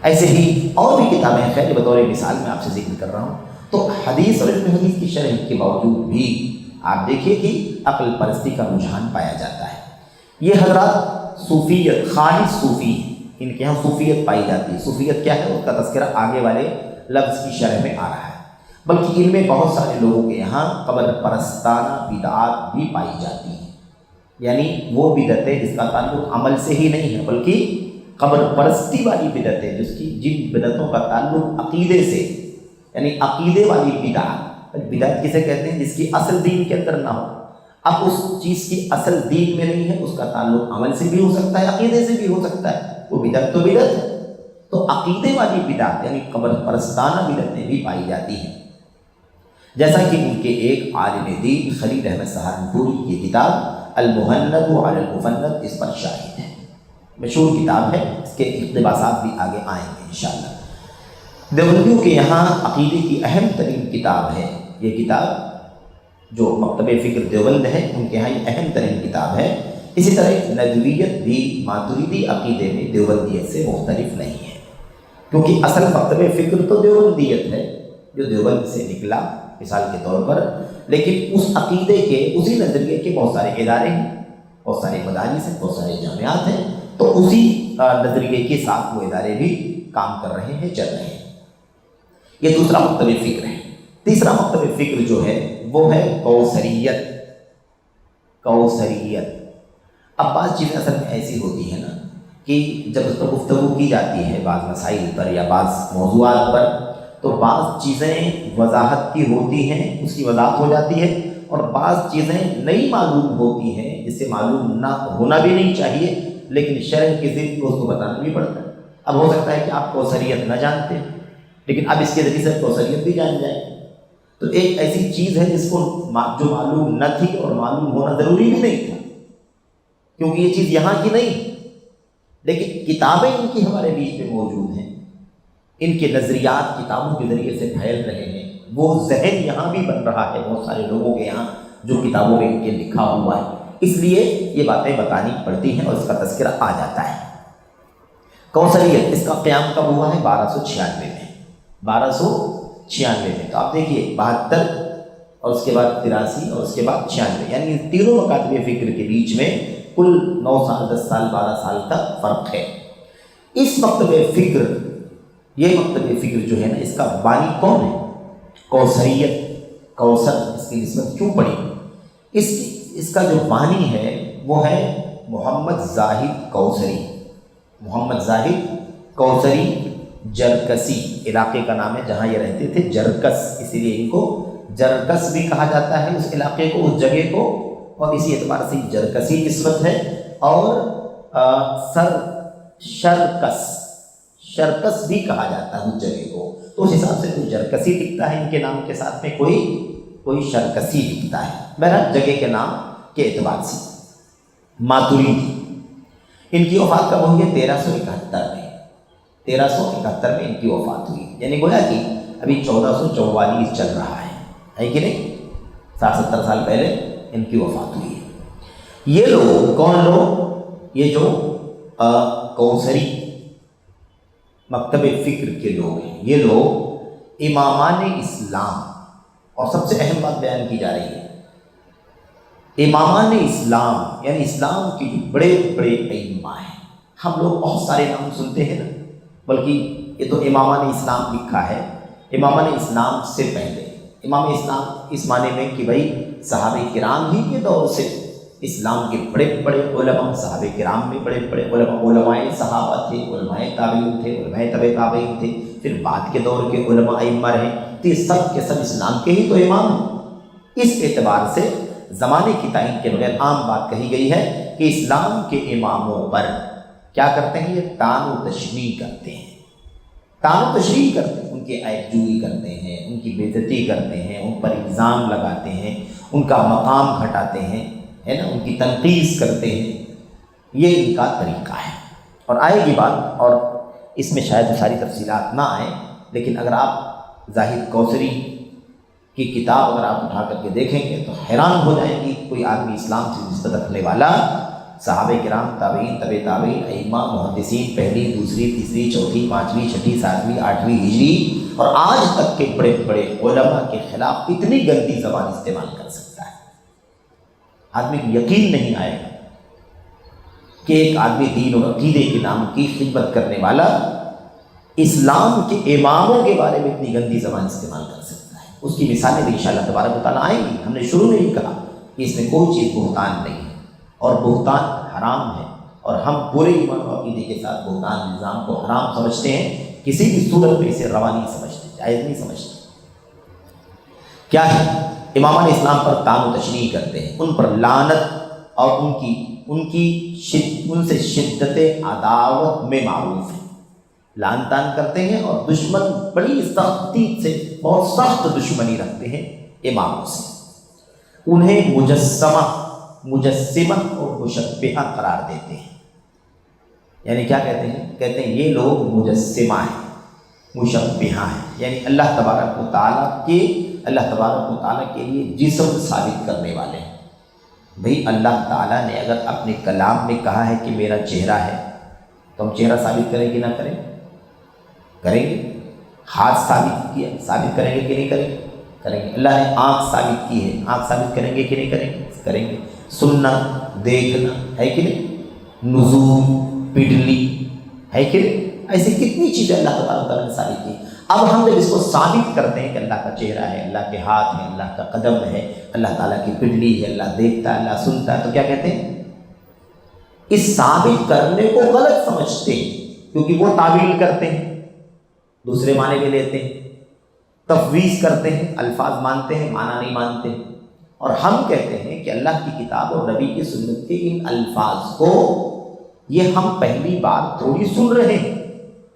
ایسے ہی اور بھی کتابیں ہیں، خیر بطور مثال میں آپ سے ذکر کر رہا ہوں۔ تو حدیث اور علم حدیث کی شرح کے باوجود بھی آپ دیکھیے کہ عقل پرستی کا رجحان پایا جاتا ہے۔ یہ حضرات صوفیت، خالص صوفی ہیں، ان کے یہاں صوفیت پائی جاتی ہے۔ صوفیت کیا ہے اس کا تذکرہ آگے والے لفظ کی شرح میں آ رہا ہے۔ بلکہ ان میں بہت سارے لوگوں کے یہاں قبر پرستانہ بدعات بھی پائی جاتی ہیں، یعنی وہ بدعتیں جس کا تعلق عمل سے ہی نہیں ہے بلکہ قبر پرستی والی بدعتیں، جن بدعتوں کا تعلق عقیدے سے، یعنی عقیدے والی بدعت۔ بدعت کسے کہتے ہیں؟ جس کی اصل دین کے اندر نہ ہو۔ اب اس چیز کی اصل دین میں نہیں ہے، اس کا تعلق عمل سے بھی ہو سکتا ہے، عقیدے سے بھی ہو سکتا ہے، وہ بدعت تو بدعت ہے۔ تو عقیدے والی بدعت یعنی قبر پرستانہ بدعتیں بھی پائی جاتی ہیں، جیسا کہ ان کے ایک عالم دین خلیل احمد سہارنپوری کی کتاب المہند علی المفند اس پر شاہد ہے، مشہور کتاب ہے، اس کے اقتباسات بھی آگے آئیں گے انشاءاللہ۔ دیوبندیوں کے یہاں عقیدے کی اہم ترین کتاب ہے یہ کتاب، جو مکتب فکر دیوبند ہے ان کے یہاں یہ اہم ترین کتاب ہے۔ اسی طرح ندویت بھی ماتریدی عقیدے میں دیوبندیت سے مختلف نہیں ہے، کیونکہ اصل مکتب فکر تو دیوبندیت ہے جو دیوبند سے نکلا مثال کے طور پر، لیکن اس عقیدے کے اسی نظریے کے بہت سارے ادارے ہیں، بہت سارے مدارس ہیں، بہت سارے جامعات ہیں، تو اسی نظریے کے ساتھ وہ ادارے بھی کام کر رہے ہیں، چل رہے ہیں۔ یہ دوسرا مکتب فکر ہے۔ تیسرا مکتب فکر جو ہے وہ ہے کوثریت۔ کوثریت، اب بعض چیزیں اصل میں ایسی ہوتی ہیں نا کہ جب اس پر گفتگو کی جاتی ہے بعض مسائل پر یا بعض موضوعات پر، تو بعض چیزیں وضاحت کی ہوتی ہیں، اس کی وضاحت ہو جاتی ہے، اور بعض چیزیں نئی معلوم ہوتی ہیں جس سے معلوم نہ ہونا بھی نہیں چاہیے، لیکن شرح کے ذریعے اس کو بتانا بھی پڑتا ہے۔ اب ہو سکتا ہے کہ آپ کوثریت نہ جانتے، لیکن اب اس کے ذریعے سے کوثریت بھی جان جائیں، تو ایک ایسی چیز ہے جس کو جو معلوم نہ تھی اور معلوم ہونا ضروری بھی نہیں تھا، کیونکہ یہ چیز یہاں کی نہیں، لیکن کتابیں ان کی ہمارے بیچ میں موجود ہیں، ان کے نظریات کتابوں کے ذریعے سے پھیل رہے ہیں، وہ ذہن یہاں بھی بن رہا ہے بہت سارے لوگوں کے یہاں جو کتابوں میں ان کے لکھا ہوا ہے، اس لیے یہ باتیں بتانی پڑتی ہیں اور اس کا تذکرہ آ جاتا ہے۔ کوثریت، اس کا قیام کب ہوا ہے؟ 1296 میں، 1296 میں۔ تو آپ دیکھیے 72 اور اس کے بعد 83 اور اس کے بعد 96، یعنی تینوں مکاتب فکر کے بیچ میں کل 9 سال 10 سال 12 سال کا فرق ہے۔ اس مکتب فکر، یہ مکتب فکر جو ہے نا، اس کا بانی کون ہے؟ کوثریت، کوثر اس کی نسبت کیوں پڑی؟ اس کا جو بانی ہے وہ ہے محمد زاہد کوثری۔ محمد زاہد کوثری جرکسی علاقے کا نام ہے جہاں یہ رہتے تھے، جرکس، اسی لیے ان کو جرکس بھی کہا جاتا ہے اس علاقے کو، اس جگہ کو، اور اسی اعتبار سے جرکسی نسبت ہے۔ اور شرکس بھی کہا جاتا ہے اس جگہ کو، تو اس حساب سے کوئی جرکسی دکھتا ہے ان کے نام کے ساتھ میں، کوئی شرکسی دکھتا ہے، بہرحال جگہ کے نام کے اعتبار سے۔ ماتریدی، ان کی وفات کب ہوئی ہے؟ 1371 میں، 1371 میں ان کی وفات ہوئی، یعنی گویا کہ ابھی 1444 چل رہا ہے کہ نہیں، 60-70 سال پہلے ان کی وفات ہوئی ہے۔ یہ لوگ کون لوگ؟ یہ جو کوثری مکتب فکر کے لوگ ہیں، یہ لوگ امامان اسلام، اور سب سے اہم بات بیان کی جا رہی ہے، امامان اسلام یعنی اسلام کے جو بڑے بڑے ائمہ ہیں۔ ہم لوگ بہت سارے نام سنتے ہیں نا، بلکہ یہ تو امامان اسلام لکھا ہے، امامان اسلام سے پہلے امام اسلام اس معنی میں کہ بھائی صحابہ کرام ہی کے دور سے اسلام کے بڑے بڑے علماء، صحابہ کرام میں بڑے بڑے علماء، علماء صحابہ تھے، علماء تابعین تھے، علماء تبع تابعین تھے، پھر بعد کے دور کے علماء ائمہ رہے، تو یہ سب کے سب اسلام کے ہی تو امام ہیں۔ اس اعتبار سے زمانے کی تعین کے بغیر عام بات کہی گئی ہے کہ اسلام کے اماموں پر کیا کرتے ہیں؟ یہ طعن و تشنیع کرتے ہیں، طعن و تشنیع کرتے ہیں، ان کے عیب جوئی کرتے ہیں، ان کی بے عزتی کرتے ہیں، ان پر الزام لگاتے ہیں، ان کا مقام گھٹاتے ہیں، ہے نا، ان کی تنقیص کرتے ہیں، یہ ان کا طریقہ ہے۔ اور آئے گی بات، اور اس میں شاید ساری تفصیلات نہ آئیں، لیکن اگر آپ زاہد کوثری کی کتاب اگر آپ اٹھا کر کے دیکھیں گے تو حیران ہو جائیں گی، کوئی آدمی اسلام سے نسبت رکھنے والا، صحابہ کرام، تابعین، تبع تابعین، ائمہ، محدثین، پہلی، دوسری، تیسری، چوتھی، پانچویں، چھٹی، ساتویں، آٹھویں ہجری اور آج تک کے بڑے بڑے علماء کے خلاف اتنی گندی زبان استعمال کر سکتا ہے، آدمی کو یقین نہیں آئے گا کہ ایک آدمی دین اور عقیدے کے نام کی خدمت کرنے والا اسلام کے اماموں کے بارے میں اتنی گندی زبان استعمال کر سکتا ہے۔ اس کی مثالیں بھی انشاءاللہ تبارک و تعالیٰ آئیں گی۔ ہم نے شروع میں ہی کہا کہ اس میں کوئی چیز بہتان نہیں ہے، اور بہتان حرام ہے، اور ہم پورے ایمان و عقیدے کے ساتھ بہتان نظام کو حرام سمجھتے ہیں، کسی بھی صورت میں اسے روا نہیں سمجھتے، جائز نہیں سمجھتے۔ کیا ہے؟ امامان اسلام پر طعن و تشنیع کرتے ہیں، ان پر لعنت اور ان سے شدت عداوت میں معروف ہے۔ لان تان کرتے ہیں اور دشمن بڑی سختی سے بہت سخت دشمنی رکھتے ہیں اماموں سے، انہیں مجسمہ اور مشبہہ قرار دیتے ہیں۔ یعنی کیا کہتے ہیں؟ کہتے ہیں یہ لوگ مجسمہ ہیں، مشبہہ ہیں، یعنی اللہ تبارک و تعالیٰ کے لیے جسم ثابت کرنے والے ہیں۔ بھئی اللہ تعالیٰ نے اگر اپنے کلام میں کہا ہے کہ میرا چہرہ ہے تو ہم چہرہ ثابت کریں کہ نہ کریں؟ کریں گے۔ ہاتھ ثابت کیا، ثابت کریں گے کہ نہیں کریں گے؟ کریں گے۔ اللہ نے آنکھ ثابت کی ہے، آنکھ ثابت کریں گے کہ نہیں کریں گے؟ کریں گے۔ سننا، دیکھنا ہے کہ نہیں؟ نزول، پڈلی ہے کہ نہیں؟ ایسی کتنی چیزیں اللہ تعالیٰ نے ثابت کی۔ اب ہم جب اس کو ثابت کرتے ہیں کہ اللہ کا چہرہ ہے، اللہ کے ہاتھ ہیں، اللہ کا قدم ہے، اللہ تعالیٰ کی پڈلی ہے، اللہ دیکھتا ہے، اللہ سنتا ہے، تو کیا کہتے ہیں؟ اس ثابت کرنے کو غلط سمجھتے ہیں، کیونکہ وہ تعویل کرتے ہیں، دوسرے معنی بھی لیتے ہیں، تفویض کرتے ہیں، الفاظ مانتے ہیں، معنی نہیں مانتے ہیں۔ اور ہم کہتے ہیں کہ اللہ کی کتاب اور نبی کی سنت کے ان الفاظ کو یہ ہم پہلی بار تھوڑی سن رہے ہیں،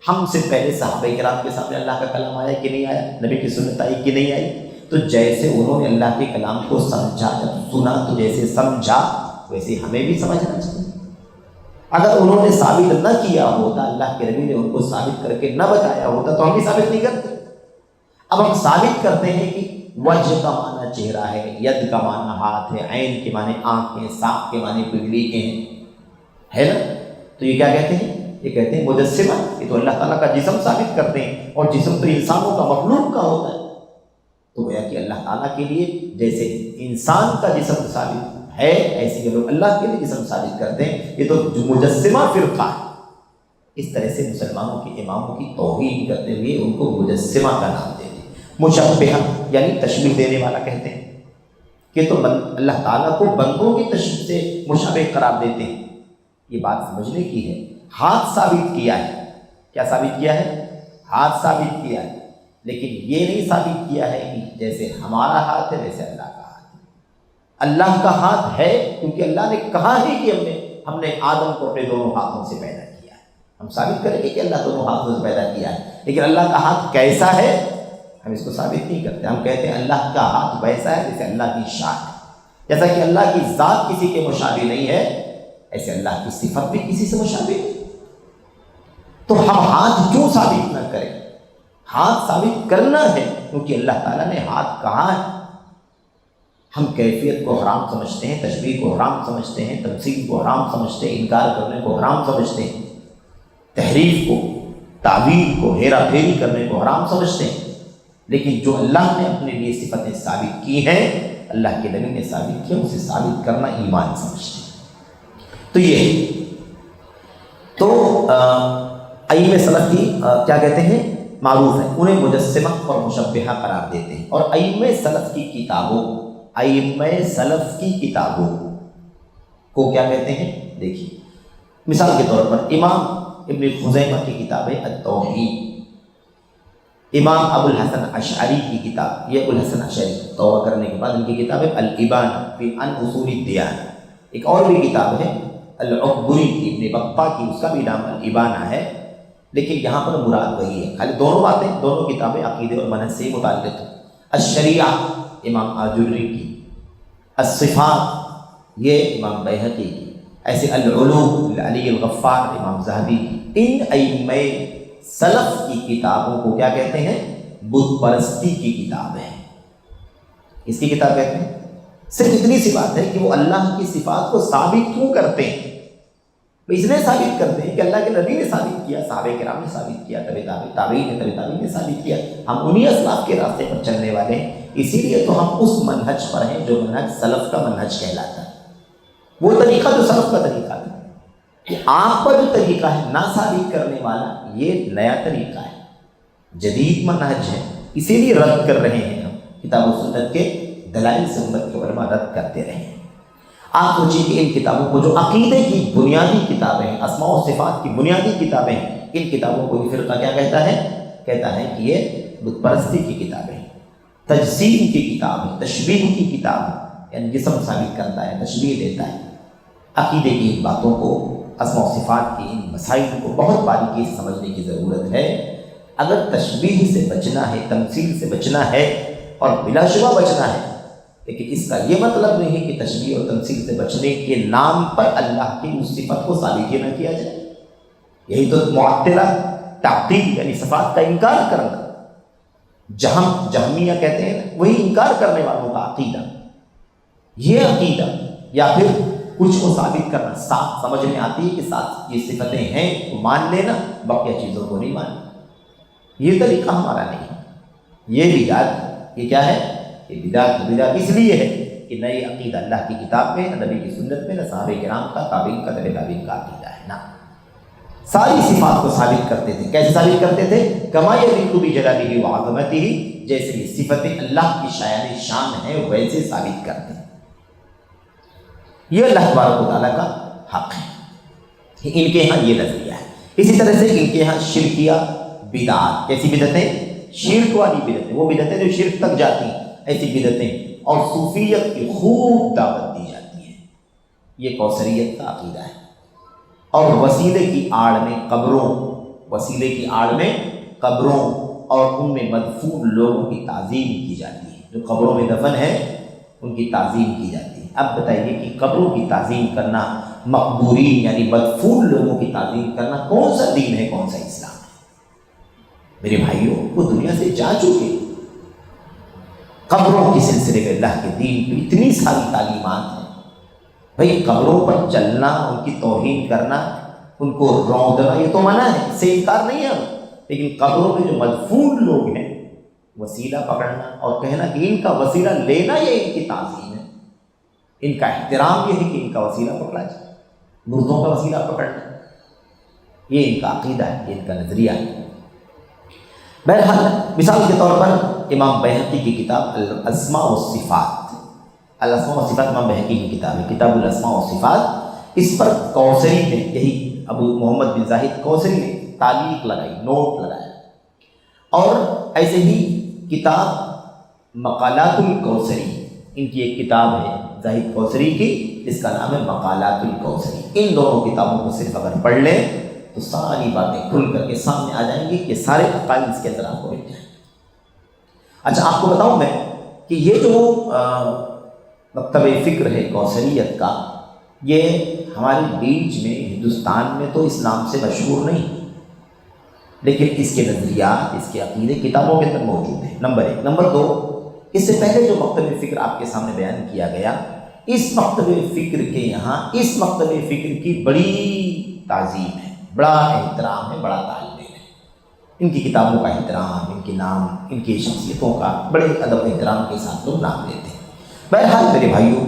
ہم سے پہلے صحابہ کرام کے سامنے اللہ کا کلام آیا کہ نہیں آیا، نبی کی سنت آئی کہ نہیں آئی؟ تو جیسے انہوں نے اللہ کے کلام کو سمجھا، جب سنا تو جیسے سمجھا ویسے ہمیں بھی سمجھنا چاہیے۔ اگر انہوں نے ثابت نہ کیا ہوتا، اللہ کے نبی نے ان کو ثابت کر کے نہ بتایا ہوتا تو ہم بھی ثابت نہیں کرتے۔ اب ہم ثابت کرتے ہیں کہ وجہ کا معنی چہرہ ہے، ید کا معنی ہاتھ ہے، عین کے معنی آنکھ ہیں، ساق کے معنی پگڑی کے ہیں، ہے نا؟ تو یہ کیا کہتے ہیں؟ یہ کہتے ہیں مجسمہ، یہ تو اللہ تعالیٰ کا جسم ثابت کرتے ہیں، اور جسم تو انسانوں کا مخلوق کا ہوتا ہے۔ تو گویا کہ اللہ تعالیٰ کے لیے جیسے انسان کا جسم ثابت ہے، ایسے یہ لوگ اللہ کے لیے جسم ثابت کرتے ہیں، یہ تو مجسمہ فرقہ ہے۔ اس طرح سے مسلمانوں کے اماموں کی توہین کرتے ہوئے ان کو مجسمہ کا نام دیتے ہیں۔ مشبہہ یعنی تشبیہ دینے والا کہتے ہیں کہ تو اللہ تعالیٰ کو بندوں کی تشبیہ سے مشابہ قرار دیتے ہیں۔ یہ بات سمجھنے کی ہے۔ ہاتھ ثابت کیا ہے، کیا ثابت کیا ہے؟ ہاتھ ثابت کیا ہے، لیکن یہ نہیں ثابت کیا ہے کہ جیسے ہمارا ہاتھ ہے ویسے اللہ کا ہاتھ ہے۔ اللہ کا ہاتھ ہے کیونکہ اللہ نے کہا ہے کہ ہم نے آدم کو اپنے دونوں ہاتھوں سے پیدا کیا ہے۔ ہم ثابت کریں گے کہ اللہ دونوں ہاتھوں سے پیدا کیا ہے، لیکن اللہ کا ہاتھ کیسا ہے ہم اس کو ثابت نہیں کرتے۔ ہم کہتے ہیں اللہ کا ہاتھ ویسا ہے جیسے اللہ کی شان ہے، جیسا کہ اللہ کی ذات کسی کے مشابہ نہیں ہے، ایسے اللہ کی صفت بھی کسی سے مشابہ نہیں۔ تو ہم ہاتھ کیوں ثابت نہ کریں؟ ہاتھ ثابت کرنا ہے کیونکہ اللہ تعالیٰ نے ہاتھ کہا ہے۔ ہم کیفیت کو حرام سمجھتے ہیں، تشبیہ کو حرام سمجھتے ہیں، تمثیل کو حرام سمجھتے ہیں، انکار کرنے کو حرام سمجھتے ہیں، تحریف کو، تعویل کو، ہیرا پھیری کرنے کو حرام سمجھتے ہیں۔ لیکن جو اللہ نے اپنے لیے صفتیں ثابت کی ہیں، اللہ کے نبی نے ثابت کیا، اسے ثابت کرنا ایمان سمجھتے ہیں۔ تو یہ تو ائمہ سلف کی کیا کہتے ہیں؟ معروف ہے، انہیں مجسمہ اور مشبہہ قرار دیتے ہیں۔ اور ائمہ سلف کی کتابوں کو کیا کہتے ہیں؟ دیکھیے مثال کے طور پر امام ابن خزیمہ کی کتاب ہے التوحید، امام ابو الحسن اشعری کی کتاب، یہ ابو الحسن اشعری توبہ کرنے کے بعد ان کی کتاب ہے الابانہ فی عن اصول الدیانہ۔ ایک اور بھی کتاب ہے العقبری کی، ابن بطہ کی، اس کا بھی نام الابانہ ہے، لیکن یہاں پر مراد وہی ہے، خالی دونوں باتیں، دونوں کتابیں عقیدے اور منہج سے متعلق ہیں۔ الشریعہ امام آجوری کی، الصفات یہ امام بیہقی کی، ایسے العلوم علی الغفار امام ذہبی کی۔ ان ائمہ سلف کی کتابوں کو کیا کہتے ہیں؟ بت پرستی کی کتاب ہے۔ اس کی کتاب کہتے ہیں۔ صرف اتنی سی بات ہے کہ وہ اللہ کی صفات کو ثابت کیوں کرتے ہیں؟ اس لیے ثابت کرتے ہیں کہ اللہ کے نبی نے ثابت کیا، صحابہ کرام نے ثابت کیا، تابعین نے ثابت کیا، ہم انہی اسلاف کے راستے پر چلنے والے ہیں، اسی لیے تو ہم اس منہج پر ہیں جو منہج سلف کا منہج کہلاتا ہے۔ وہ طریقہ جو سلف کا طریقہ ہے، کہ آپ کا جو طریقہ ہے نہ ثابت کرنے والا، یہ نیا طریقہ ہے، جدید منہج ہے، اسی لیے رد کر رہے ہیں ہم، کتاب و سنت کے دلائل سے امت کے علماء رد کرتے رہے ہیں۔ آپ سوچیے کہ ان کتابوں کو جو عقیدے کی بنیادی کتابیں ہیں، اسماء و صفات کی بنیادی کتابیں ہیں، ان کتابوں کو یہ فرقہ کیا کہتا ہے؟ کہتا ہے کہ یہ بت پرستی کی کتابیں ہیں، تجسیم کی کتاب ہے، تشبیہ کی کتاب ہے، یعنی جسم ثابت کرتا ہے، تشبیہ دیتا ہے، عقیدے کی باتوں کو اسماء و صفات کی ان مسائل کو بہت باریکی سے سمجھنے کی ضرورت ہے۔ اگر تشبیہ سے بچنا ہے، تمثیل سے بچنا ہے اور بلا شبہ بچنا ہے، لیکن اس کا یہ مطلب نہیں ہے کہ تشبیہ اور تمثیل سے بچنے کے نام پر اللہ کی اس صفت کو ثابت نہ کیا جائے۔ یہی تو معطلہ تعطیل یعنی صفات کا انکار کرنا، جہمیہ کہتے ہیں نا، وہی انکار کرنے والوں کا عقیدہ، یہ عقیدہ یا پھر کچھ کو ثابت کرنا، صاف سمجھ میں آتی ہے کہ ساتھ یہ صفتیں ہیں تو مان لینا، باقی چیزوں کو نہیں ماننا، یہ طریقہ ہمارا نہیں ہے۔ یہ بدعت، یہ کیا ہے؟ یہ بدعت اس لیے ہے کہ نہ یہ عقیدہ اللہ کی کتاب میں، نہ نبی کی سنت میں، نہ صحابہ کرام کا، تابعین کا، تبع تابعین کا عقیدہ ہے۔ نا ساری صفات کو ثابت کرتے تھے، کیسے ثابت کرتے تھے؟ کما یلیق بجلالہ وعظمتہ، جیسے یہ صفتیں اللہ کی شایان شان ہیں ویسے ثابت کرتے ہیں۔ یہ اللہ تبارک و تعالیٰ کا حق ہے، ان کے ہاں یہ نظریہ ہے۔ اسی طرح سے ان کے ہاں شرکیہ بدعات، کیسی بدعتیں؟ شرک والی بدعتیں، وہ بدعتیں جو شرک تک جاتی ہیں، ایسی بدعتیں، اور صوفیت کی خوب دعوت دی جاتی ہے، یہ کوثریت کا عقیدہ ہے۔ اور وسیلے کی آڑ میں قبروں، وسیلے کی آڑ میں قبروں اور ان میں مدفون لوگوں کی تعظیم کی جاتی ہے، جو قبروں میں دفن ہیں ان کی تعظیم کی جاتی ہے۔ اب بتائیے کہ قبروں کی تعظیم کرنا، مقبورین یعنی مدفون لوگوں کی تعظیم کرنا کون سا دین ہے، کون سا اسلام ہے؟ میرے بھائیوں، وہ دنیا سے جا چکے، قبروں کے سلسلے میں اللہ کے دین کی اتنی ساری تعلیمات ہیں۔ بھئی قبروں پر چلنا، ان کی توہین کرنا، ان کو روندنا، یہ تو منع ہے، اس سے انکار نہیں ہے، لیکن قبروں میں جو مدفون لوگ ہیں وسیلہ پکڑنا اور کہنا کہ ان کا وسیلہ لینا یہ ان کی تعظیم ہے، ان کا احترام یہ ہے کہ ان کا وسیلہ پکڑا جائے، مردوں کا وسیلہ پکڑنا، یہ ان کا عقیدہ ہے، یہ ان کا نظریہ ہے۔ بہرحال مثال کے طور پر امام بیہقی کی کتاب الاسماء والصفات، الاسماء والصفات امام بیہقی کی کتاب ہے، کتاب الاسماء والصفات، اس پر کوثری نے، یہی ابو محمد بن زاہد کوثری نے تعلیق لگائی، نوٹ لگایا۔ اور ایسے ہی کتاب مقالات الکوثری، ان کی ایک کتاب ہے زاہد کوثری کی، اس کا نام ہے مقالات الکوثری۔ ان دونوں کتابوں کو صرف اگر پڑھ لیں تو ساری باتیں کھل کر کے سامنے آ جائیں گی، کہ سارے عقائد اس کے اندر آپ کو مل جائیں گے۔ اچھا، آپ کو بتاؤں میں کہ یہ جو مکتب فکر ہے کوثریت کا، یہ ہمارے بیچ میں ہندوستان میں تو اسلام سے مشہور نہیں، لیکن اس کے نظریات، اس کے عقیدے کتابوں کے اندر موجود ہیں، نمبر ایک۔ نمبر دو، اس سے پہلے جو مکتب فکر آپ کے سامنے بیان کیا گیا، اس مکتب فکر کے یہاں اس مکتب فکر کی بڑی تعظیم ہے، بڑا احترام ہے، بڑا تعلیم ہے، ان کی کتابوں کا احترام، ان کے نام، ان کی شخصیتوں کا بڑے ادب احترام کے ساتھ لوگ نام لیتے ہیں۔ بہرحال میرے بھائیوں،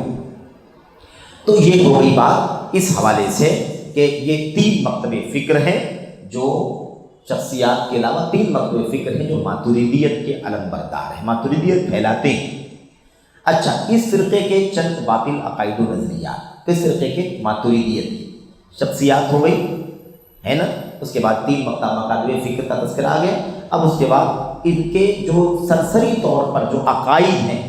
تو یہ ہو گئی بات اس حوالے سے کہ یہ تین مکتب فکر ہیں، جو شخصیات کے علاوہ تین مکتب فکر ہیں جو ماتریدیت کے علم بردار ہیں، ماتریدیت پھیلاتے ہیں۔ اچھا، اس فرقے کے چند باطل عقائد و نظریات، کس فرقے کے؟ ماتریدیت کی شخصیات ہو گئی ہے نا، اس کے بعد تین مکاتب فکر کا تذکرہ آ گیا۔ اب اس کے بعد ان کے جو سرسری طور پر جو عقائد ہیں،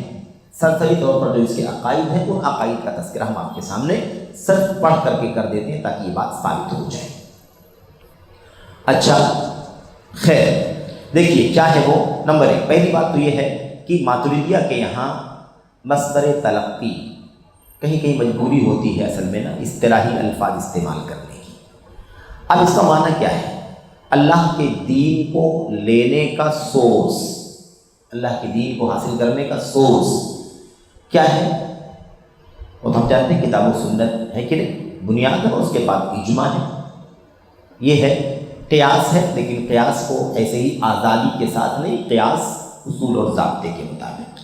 سرسری طور پر جو اس کے عقائد ہیں، ان عقائد کا تذکرہ ہم آپ کے سامنے صرف پڑھ کر کے کر دیتے ہیں تاکہ یہ بات ثابت ہو جائے۔ اچھا خیر، دیکھیے کیا ہے وہ۔ نمبر ایک، پہلی بات تو یہ ہے کہ ماتریدیہ کے یہاں مصدر تلقی، کہیں کہیں مجبوری ہوتی ہے اصل میں نا اصطلاحی الفاظ استعمال کرنے کی۔ اب اس کا معنی کیا ہے؟ اللہ کے دین کو لینے کا سورس، اللہ کے دین کو حاصل کرنے کا سورس کیا ہے؟ وہ تو ہم جانتے ہیں کتاب و سنت ہے کہ نہیں، بنیاد ہے، اور اس کے بعد اجماع ہے، یہ ہے قیاس ہے، لیکن قیاس کو ایسے ہی آزادی کے ساتھ نہیں، قیاس اصول اور ضابطے کے مطابق۔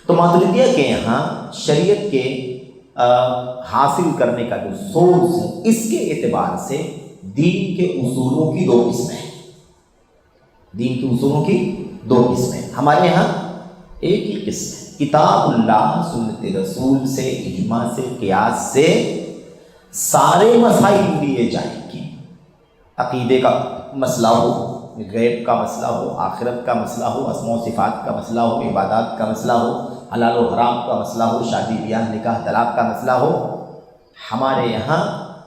تو ماتریدیہ کے یہاں شریعت کے حاصل کرنے کا جو سورس ہے، اس کے اعتبار سے دین کے اصولوں کی دو قسمیں ہیں، دین کے اصولوں کی دو قسمیں۔ ہمارے یہاں ایک ہی قسم ہے، کتاب اللہ، سنت رسول سے، اجماع سے، قیاس سے سارے مسائل لیے جائیں گے۔ عقیدے کا مسئلہ ہو، غیب کا مسئلہ ہو، آخرت کا مسئلہ ہو، اسماء و صفات کا مسئلہ ہو، عبادات کا مسئلہ ہو، حلال و حرام کا مسئلہ ہو، شادی بیاہ نکاح طلاق کا مسئلہ ہو، ہمارے یہاں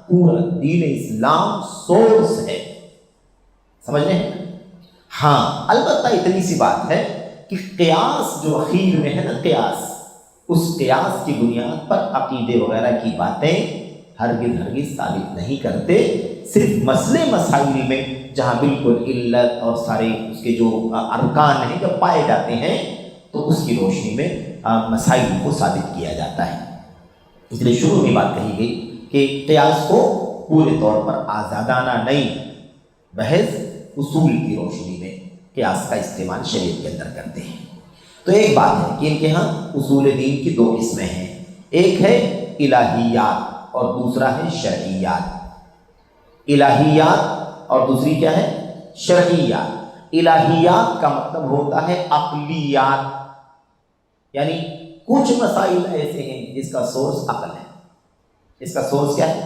پورا دین اسلام سورس ہے، سمجھ رہے ہیں؟ ہاں البتہ اتنی سی بات ہے کہ قیاس جو اخیر میں ہے نا، قیاس، اس قیاس کی بنیاد پر عقیدے وغیرہ کی باتیں ہرگز ثابت نہیں کرتے، صرف مسئلے مسائل میں جہاں بالکل علت اور سارے اس کے جو ارکان ہیں جب پائے جاتے ہیں تو اس کی روشنی میں مسائل کو ثابت کیا جاتا ہے۔ اس لیے شروع میں بات کہی گئی کہ قیاس کو پورے طور پر آزادانہ نہیں، بحث اصول کی روشنی میں قیاس کا استعمال شریعت کے اندر کرتے ہیں۔ تو ایک بات ہے کہ ان کے ہاں اصول دین کی دو قسمیں ہیں، ایک ہے الہیات اور دوسرا ہے شرعیات۔ الہیات اور دوسری کیا ہے؟ شرعیات۔ الہیات کا مطلب ہوتا ہے عقلیات، یعنی کچھ مسائل ایسے ہیں جس کا سورس عقل ہے، اس کا سورس کیا ہے؟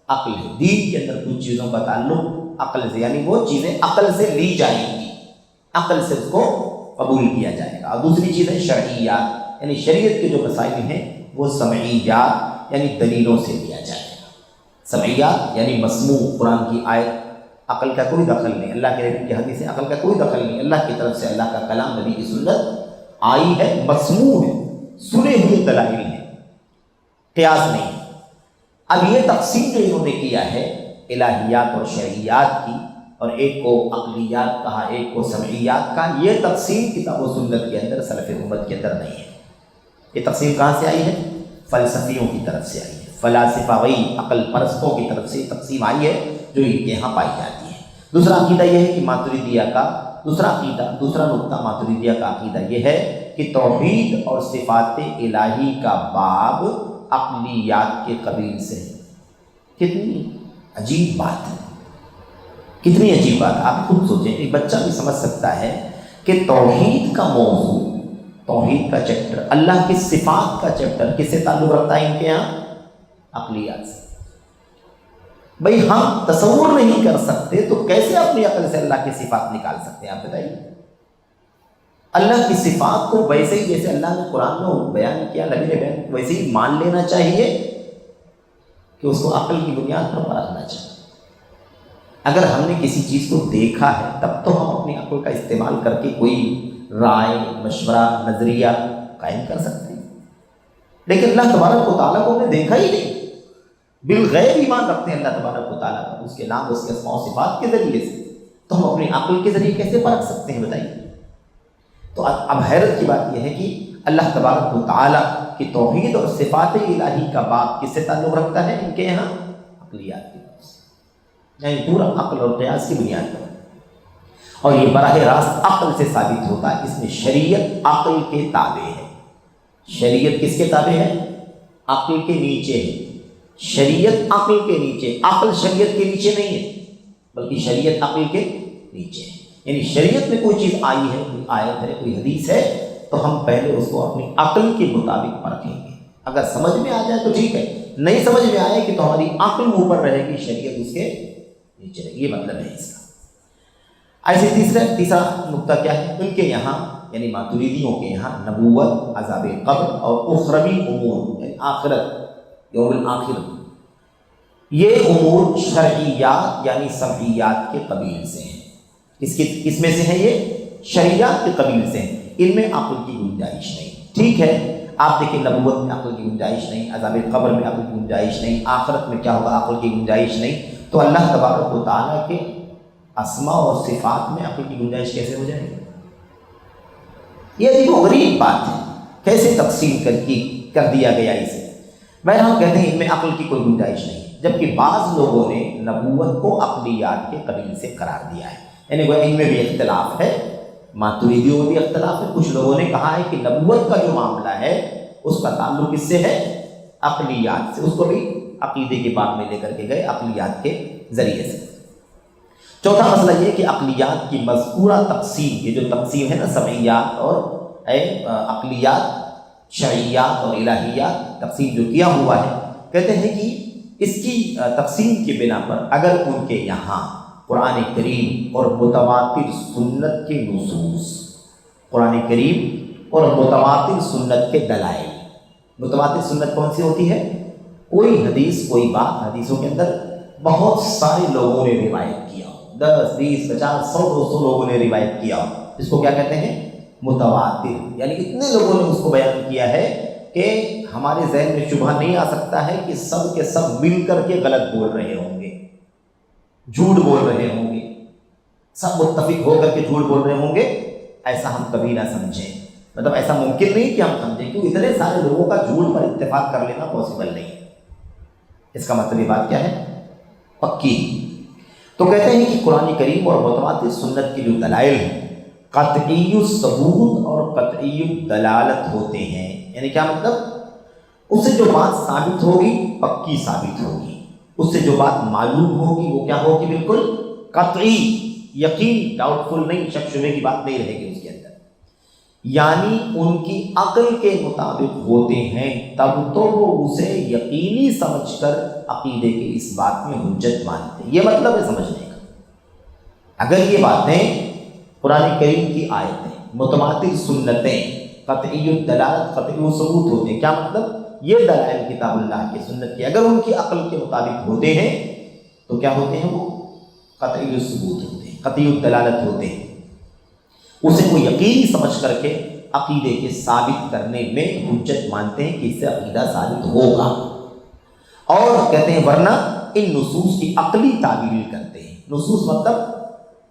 عقل ہے۔ دین کے اندر کچھ چیزوں کا تعلق عقل سے، یعنی وہ چیزیں عقل سے لی جائیں گی، عقل سے اس کو قبول کیا جائے گا۔ اور دوسری چیز ہے شرعیات، یعنی شریعت کے جو مسائل ہیں وہ سمعیات یعنی دلیلوں سے لیا جائے گا۔ سمعیات یعنی مسموع، قرآن کی آیت، عقل کا کوئی دخل نہیں، اللہ کے نبی کی حدیث ہے، عقل کا کوئی دخل نہیں، اللہ کی طرف سے اللہ کا کلام، نبی کی سنت آئی ہے، مسموع ہے، سنے ہوئے دلائل ہیں، قیاس نہیں۔ اب یہ تقسیم جو انہوں نے کیا ہے الہیات اور شرعیات کی، اور ایک کو عقلیات کہا، ایک کو سمعیات کہا، یہ تقسیم کتاب و سنت کے اندر، سلف امت کے اندر نہیں ہے۔ یہ تقسیم کہاں سے آئی ہے؟ فلسفیوں کی طرف سے آئی ہے، فلاسفہ وہی عقل پرستوں کی طرف سے تقسیم آئی ہے جو ان کے یہاں پائی جاتی ہے۔ دوسرا عقیدہ یہ ہے کہ ماتریدیہ کا دوسرا نقطہ ماتریدیہ کا عقیدہ یہ ہے کہ توحید اور صفات الہی کا باب عقلیات کے قبیل سے ہے۔ کتنی عجیب بات ہے، کتنی عجیب بات ہے، آپ خود سوچیں، ایک بچہ بھی سمجھ سکتا ہے کہ توحید کا موضوع، توحید کا چیپٹر، اللہ کی صفات کا چیپٹر کس سے تعلق رکھتا ہے ان کے یہاں؟ عقلیات سے۔ بھئی ہم تصور نہیں کر سکتے تو کیسے اپنی عقل سے اللہ کی صفات نکال سکتے ہیں؟ آپ بتائیے۔ اللہ کی صفات کو ویسے ہی جیسے اللہ نے قرآن میں بیان کیا، نبی نے بیان کیا، ویسے ہی مان لینا چاہیے کہ اس کو عقل کی بنیاد پر پرکھنا چاہیے۔ اگر ہم نے کسی چیز کو دیکھا ہے تب تو ہم اپنی عقل کا استعمال کر کے کوئی رائے، مشورہ، نظریہ قائم کر سکتے ہیں، لیکن اللہ تبارک و تعالیٰ کو ہم نے دیکھا ہی نہیں، بالغیب ایمان رکھتے ہیں اللہ تبارک و تعالیٰ پر، اس کے نام، اس کے اسماء و صفات کے ذریعے سے، تو ہم اپنی عقل کے ذریعے کیسے پرکھ سکتے ہیں بتائیے؟ تو اب حیرت کی بات یہ ہے کہ اللہ تبارک و تعالیٰ کی توحید اور صفات الہی کا باب کس سے تعلق رکھتا ہے ان کے یہاں؟ عقلیات کی طرف سے، یعنی پورا عقل اور قیاس کی بنیاد پر، اور یہ براہ راست عقل سے ثابت ہوتا ہے۔ اس میں شریعت عقل کے تابع ہے۔ شریعت کس کے تابع ہے؟ عقل کے نیچے ہے۔ شریعت عقل کے نیچے، عقل شریعت کے نیچے نہیں ہے، بلکہ شریعت عقل کے نیچے ہے۔ یعنی شریعت میں کوئی چیز آئی ہے، کوئی آیت ہے، کوئی حدیث ہے، تو ہم پہلے اس کو اپنی عقل کے مطابق پرکھیں گے۔ اگر سمجھ میں آ جائے تو ٹھیک ہے، نہیں سمجھ میں آئے کہ تو ہماری عقل اوپر رہے گی، شریعت اس کے نیچے رہے گی، یہ مطلب ہے اس کا۔ ایسے تیسرا نقطہ کیا ہے؟ ان کے یہاں یعنی ماتریدیوں کے یہاں نبوت، عذاب قبر اور اخروی امور یعنی آخرت، یوم الآخر، یہ امور شرعیات یعنی سمعیات کے قبیل سے ہیں۔ کس میں سے ہیں؟ یہ شرعیات کے قبیل سے ہیں، ان میں عقل کی گنجائش نہیں۔ ٹھیک ہے، آپ دیکھیں نبوت میں عقل کی گنجائش نہیں، عذاب قبر میں عقل کی گنجائش نہیں، آخرت میں کیا ہوگا عقل کی گنجائش نہیں، تو اللہ تبارک و تعالیٰ کے اسماء اور صفات میں عقل کی گنجائش کیسے ہو جائے گی؟ یہ عجیب و غریب بات ہے، کیسے تقسیم کر دیا گیا اسے؟ بہرحال کہتے ہیں ان میں عقل کی کوئی گنجائش نہیں، جبکہ بعض لوگوں نے نبوت کو عقلیات کے قبیل سے قرار دیا ہے، یعنی وہ ان میں بھی اختلاف ہے، ماتریدیوں میں بھی اختلاف ہے۔ کچھ لوگوں نے کہا ہے کہ نبوت کا جو معاملہ ہے اس کا تعلق کس سے ہے؟ عقلیات سے، اس کو بھی عقیدے کے باب میں لے کر کے گئے عقلیات کے ذریعے سے۔ چوتھا مسئلہ یہ کہ عقلیات کی مذکورہ تقسیم، یہ جو تقسیم ہے نا سمعیات اور عقلیات، شرعیات اور الہیات، تقسیم جو کیا ہوا ہے، کہتے ہیں کہ اس کی تقسیم کی بنا پر اگر ان کے یہاں قرآن کریم اور متواتر سنت کے نصوص، قرآن کریم اور متواتر سنت کے دلائل، متواتر سنت کون سی ہوتی ہے؟ کوئی حدیث کوئی بات حدیثوں کے اندر بہت سارے لوگوں نے روایت کیا ہو، 10 20 50 100 200 لوگوں نے روایت کیا ہو، اس کو کیا کہتے ہیں؟ متواتر، یعنی اتنے لوگوں نے اس کو بیان کیا ہے کہ ہمارے ذہن میں شبہ نہیں آ سکتا ہے کہ سب کے سب مل کر کے غلط بول رہے ہوں گے، جھوٹ بول رہے ہوں گے، سب متفق ہو کر کے جھوٹ بول رہے ہوں گے، ایسا ہم کبھی نہ سمجھیں، مطلب ایسا ممکن نہیں کہ ہم سمجھیں، کیوں اتنے سارے لوگوں کا جھوٹ پر اتفاق کر لینا پاسبل نہیں ہے۔ اس کا مطلب یہ بات کیا ہے؟ پکی۔ تو کہتے ہیں کہ قرآن کریم اور متواتر سنت کی جو دلائل ہیں قطعی الثبوت اور قطعی الدلالت ہوتے ہیں، یعنی کیا مطلب؟ اس سے جو بات ثابت ہوگی پکی ثابت ہوگی، اس سے جو بات معلوم ہوگی وہ کیا ہوگی؟ بالکل قطعی، یقین، ڈاؤٹ فل نہیں، شک شبے کی بات نہیں رہے گی اس کے اندر، یعنی ان کی عقل کے مطابق ہوتے ہیں، تب تو وہ اسے یقینی سمجھ کر عقیدے کی اس بات میں حجت مانتے ہیں۔ یہ مطلب ہے سمجھنے کا۔ اگر یہ باتیں قرآن کریم کی آیتیں، متواتر سنتیں، قطعی الدلالت قطعی الثبوت ہوتے ہیں، کیا مطلب؟ یہ دلائل کتاب اللہ کی سنت کی اگر ان کی عقل کے مطابق ہوتے ہیں تو کیا ہوتے ہیں؟ وہ قطعی الثبوت ہوتے ہیں، قطعی الدلالت ہوتے ہیں، اسے وہ یقینی سمجھ کر کے عقیدے کے ثابت کرنے میں حجت مانتے ہیں کہ اس سے عقیدہ ثابت ہوگا۔ اور کہتے ہیں ورنہ ان نصوص کی عقلی تعبیر کرتے ہیں۔ نصوص مطلب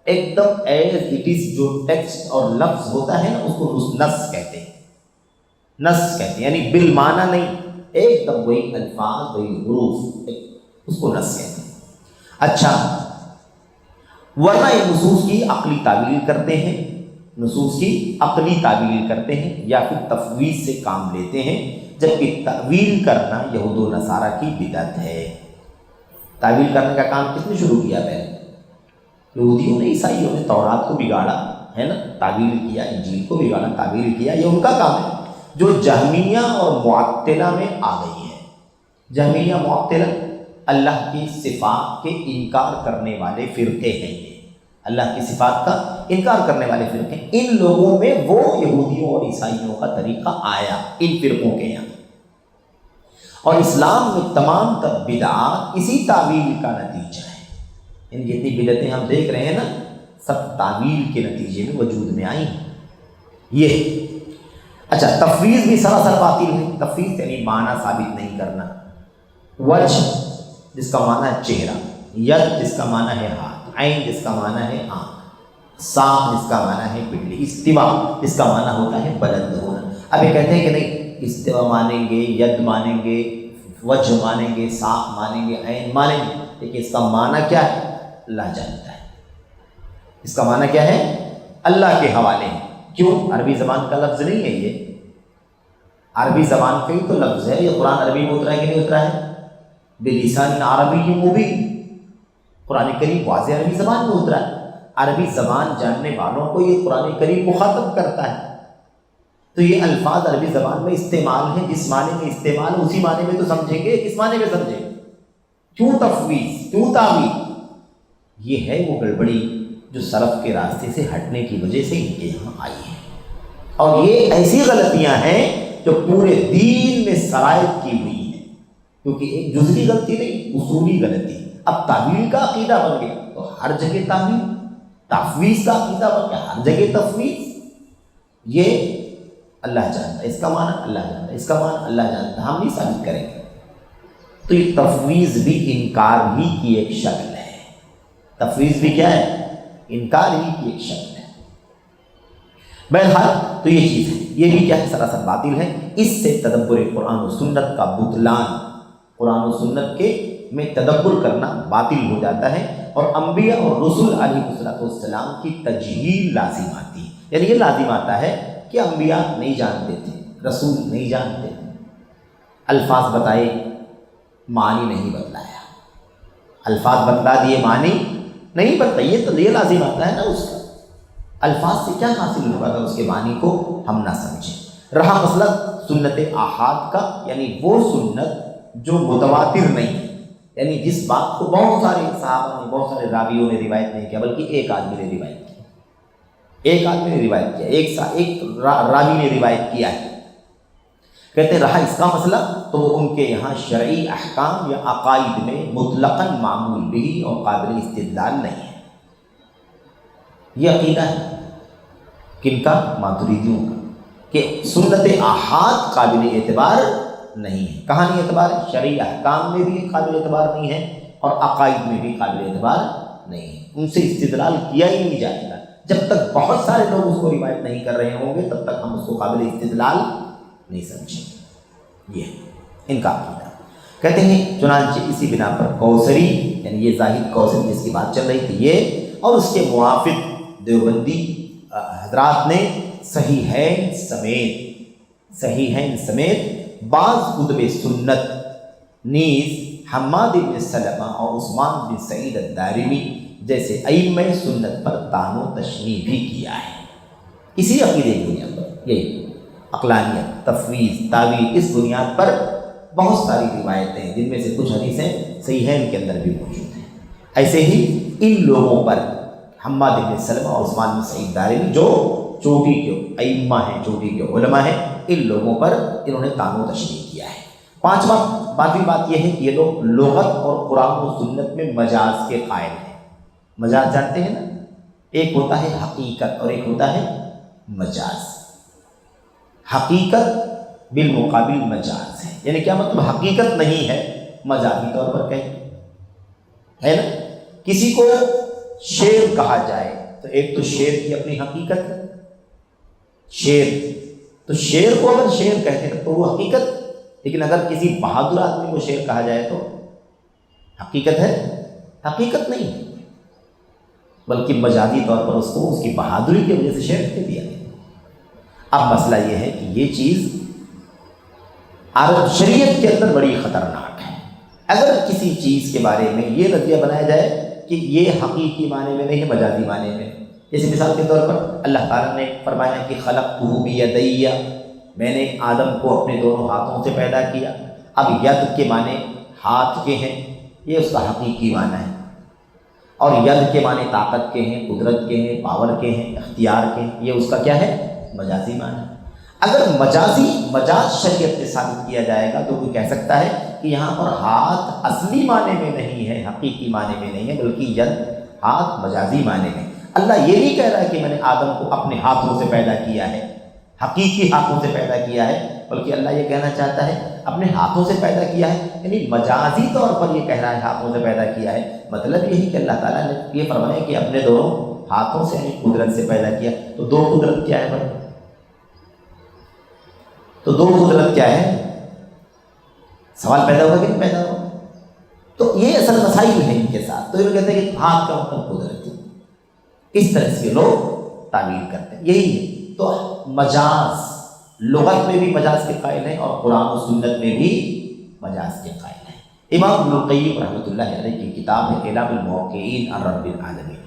ایک دم ایز اٹ از، جو ٹیکسٹ اور لفظ ہوتا ہے نا اس کو نص کہتے ہیں، نص کہتے ہیں، یعنی بالمعنی نہیں، ایک دم وہی الفاظ وہی حروف، اس کو نص کہتے ہیں۔ اچھا، ورنہ یہ نصوص کی عقلی تعبیر کرتے ہیں، نصوص کی عقلی تعبیر کرتے ہیں یا پھر تفویض سے کام لیتے ہیں، جبکہ تعویل کرنا یہود و نصارہ کی بدعت ہے۔ تعویل کرنے کا کام کس نے شروع کیا؟ پہلے یہودیوں نے، عیسائیوں نے تورات کو بگاڑا ہے نا، تعویل کیا، انجیل کو بگاڑا، تعویل کیا، یہ ان کا کام ہے، جو جہمیہ اور معطلہ میں آ گئی ہے۔ جہمیہ معطلہ اللہ کی صفات کے انکار کرنے والے فرقے ہیں، یہ اللہ کی صفات کا انکار کرنے والے فرقے، ان لوگوں میں وہ یہودیوں اور عیسائیوں کا طریقہ آیا، ان فرقوں کے یہاں۔ اور اسلام میں تمام تر بدعات اسی تعویل کا نتیجہ ہے، ان جتنی بدعتیں ہم دیکھ رہے ہیں نا سب تعویل کے نتیجے میں وجود میں آئی ہیں۔ یہ اچھا، تفویض بھی سراسر باطل ہے۔ تفویض یعنی معنی ثابت نہیں کرنا، وجہ جس کا معنی ہے چہرہ، ید جس کا معنی ہے ہاتھ، عین جس کا معنی ہے آنکھ، ساق جس کا معنی ہے پنڈلی، استوا جس کا معنی ہوتا ہے بلند ہونا۔ اب یہ کہتے ہیں کہ نہیں، استوا مانیں گے، ید مانیں گے، وجہ مانیں گے، ساق مانیں گے، عین مانیں گے، لیکن اس کا معنی کیا ہے اللہ جانتا ہے۔ اس کا معنی کیا ہے اللہ کے حوالے ہے۔ کیوں؟ عربی زبان کا لفظ نہیں ہے، یہ عربی زبان کا ہی تو لفظ ہے۔ یہ قرآن عربی میں اترا ہے کہ نہیں اترا ہے؟ بلسان عربی مبین، قرآن کریم واضح عربی زبان میں اترا ہے۔ عربی زبان جاننے والوں کو یہ قرآن کریم مخاطب کرتا ہے، تو یہ الفاظ عربی زبان میں استعمال ہیں، جس معنی میں استعمال اسی معنی میں تو سمجھیں گے، کس معنی میں سمجھیں گے؟ کیوں تفویض، کیوں تعویل؟ یہ ہے وہ گڑبڑی جو سلف کے راستے سے ہٹنے کی وجہ سے ان کے یہاں آئی ہے، اور یہ ایسی غلطیاں ہیں جو پورے دین میں سرایت کی ہوئی ہیں، کیونکہ ایک جزوی غلطی نہیں، اصولی غلطی۔ اب تعویل کا عقیدہ بن گیا تو ہر جگہ تعویل، تفویض کا عقیدہ بن گیا ہر جگہ تفویض۔ یہ اللہ جانتا ہے، اس کا معنی اللہ جانتا ہے، اس کا معنی اللہ جانتا ہے، ہم نہیں ثابت کریں گے۔ تو یہ تفویض بھی انکار ہی کی ایک شکل ہے۔ تفویض بھی کیا ہے؟ انکار ہی کی ایک شکل ہے۔ بہرحال تو یہ چیز ہے، یہ بھی کیا ہے؟ سراسر باطل ہے۔ اس سے تدبر قرآن و سنت کا بطلان، قرآن و سنت کے میں تدبر کرنا باطل ہو جاتا ہے، اور انبیاء اور رسول علیہ السلام کی تجہیل لازم آتی ہے۔ یعنی یہ لازم آتا ہے کہ انبیاء نہیں جانتے تھے، رسول نہیں جانتے تھے، الفاظ بتائے معنی نہیں بتلایا، الفاظ بتلا دیے معنی نہیں بتائیے، تو یہ لازم آتا ہے نا اس کا۔ الفاظ سے کیا حاصل ہوگا اگر اس کے معنی کو ہم نہ سمجھیں؟ رہا مسئلہ سنت احاد کا، یعنی وہ سنت جو متواتر نہیں ہے، یعنی جس بات کو بہت سارے صحابہ نے، بہت سارے راویوں نے روایت نہیں کیا، بلکہ ایک آدمی نے روایت کیا، ایک آدمی نے روایت کیا، ایک راوی نے روایت کیا ہے، کہتے ہیں رہا اس کا مسئلہ تو وہ ان کے یہاں شرعی احکام یا عقائد میں مطلقاً معمول بھی اور قابل استدلال نہیں ہے۔ یہ عقیدہ ہے کن کا؟ ماتریدیوں کا، کہ سنت آحاد قابل اعتبار نہیں ہے۔ کہاں نہیں اعتبار ہے؟ شرعی احکام میں بھی قابل اعتبار نہیں ہے اور عقائد میں بھی قابل اعتبار نہیں ہے۔ ان سے استدلال کیا ہی نہیں جائے گا جب تک بہت سارے لوگ اس کو روایت نہیں کر رہے ہوں گے، تب تک ہم اس کو قابل استدلال نہیں سمجھیں۔ یہ ان کا عقیدہ۔ کہتے ہیں چنانچہ اسی بنا پر کوثری، یعنی یہ زاہد کوثری جس کی بات چل رہی تھی، یہ اور اس کے موافق دیوبندی حضرات نے صحیحین سمیت بعض کتب سنت نیز حماد بن سلمہ اور عثمان بن سعید الدارمی جیسے ائمہ سنت پر طعن و تشنیع بھی کیا ہے۔ اسی عقیدے کی بنیاد پر، یہی عقلانیت، تفویض، تعویل، اس بنیاد پر بہت ساری روایتیں جن میں سے کچھ حدیثیں صحیحین کے اندر بھی موجود ہیں۔ ایسے ہی ان لوگوں پر حماد بن سلمہ اور عثمان بن سعید دارمی جو چوٹی کے ائمہ ہیں، چوٹی کے علماء ہیں، ان لوگوں پر انہوں نے طعن و تشنیع کیا ہے۔ پانچویں بات یہ ہے کہ یہ لوگ لغت اور قرآن و سنت میں مجاز کے قائل ہیں۔ مجاز جانتے ہیں نا، ایک ہوتا ہے حقیقت اور ایک ہوتا ہے مجاز۔ حقیقت بالمقابل مجاز ہے، یعنی کیا مطلب؟ حقیقت نہیں ہے، مجازی طور پر کہیں ہے نا۔ کسی کو شیر کہا جائے تو ایک تو شیر کی اپنی حقیقت ہے، شیر تو شیر کو اگر شیر کہتے ہیں تو وہ حقیقت، لیکن اگر کسی بہادر آدمی کو شیر کہا جائے تو حقیقت ہے؟ حقیقت نہیں، بلکہ مجازی طور پر اس کو اس کی بہادری کی وجہ سے شیر دے دیا گیا۔ اب مسئلہ یہ ہے کہ یہ چیز عرب شریعت کے اندر بڑی خطرناک ہے۔ اگر کسی چیز کے بارے میں یہ نظریہ بنایا جائے کہ یہ حقیقی معنی میں نہیں ہے، مجازی معنی میں، جیسے مثال کے طور پر اللہ تعالیٰ نے فرمایا کہ خلقتہ بیدی، میں نے آدم کو اپنے دونوں ہاتھوں سے پیدا کیا۔ اب ید کے معنی ہاتھ کے ہیں، یہ اس کا حقیقی معنی ہے، اور ید کے معنی طاقت کے ہیں، قدرت کے ہیں، پاور کے ہیں، اختیار کے ہیں، یہ اس کا کیا ہے؟ مجازی معنی۔ اگر مجاز شریعت میں ثابت کیا جائے گا تو وہ کہہ سکتا ہے کہ یہاں پر ہاتھ اصلی معنی میں نہیں ہے، حقیقی معنی میں نہیں ہے، بلکہ ید ہاتھ مجازی معنی میں۔ اللہ یہ نہیں کہہ رہا ہے کہ میں نے آدم کو اپنے ہاتھوں سے پیدا کیا ہے، حقیقی ہاتھوں سے پیدا کیا ہے، بلکہ اللہ یہ کہنا چاہتا ہے اپنے ہاتھوں سے پیدا کیا ہے، یعنی مجازی طور پر یہ کہہ رہا ہے ہاتھوں سے پیدا کیا ہے۔ مطلب یہی کہ اللہ تعالیٰ نے یہ فرمایا کہ اپنے دونوں ہاتھوں سے، یعنی قدرت سے پیدا کیا۔ تو دو قدرت کیا ہے بھائی؟ تو دو قدرت کیا ہے؟ سوال پیدا ہوگا کہ نہیں پیدا ہوگا؟ تو یہ اصل مسائل ہیں ان کے ساتھ۔ تو یہ کہتے ہیں کہ ہاتھ کا مطلب قدرت، اس طرح سے لوگ تعبیر کرتے ہیں، یہی ہے۔ تو مجاز لغت میں بھی مجاز کے قائل ہیں اور قرآن و سنت میں بھی مجاز کے قائل ہیں۔ امام ابن القیم رحمۃ اللہ علیہ کی کتاب ہے اعلام الموقعین عن رب العالمین۔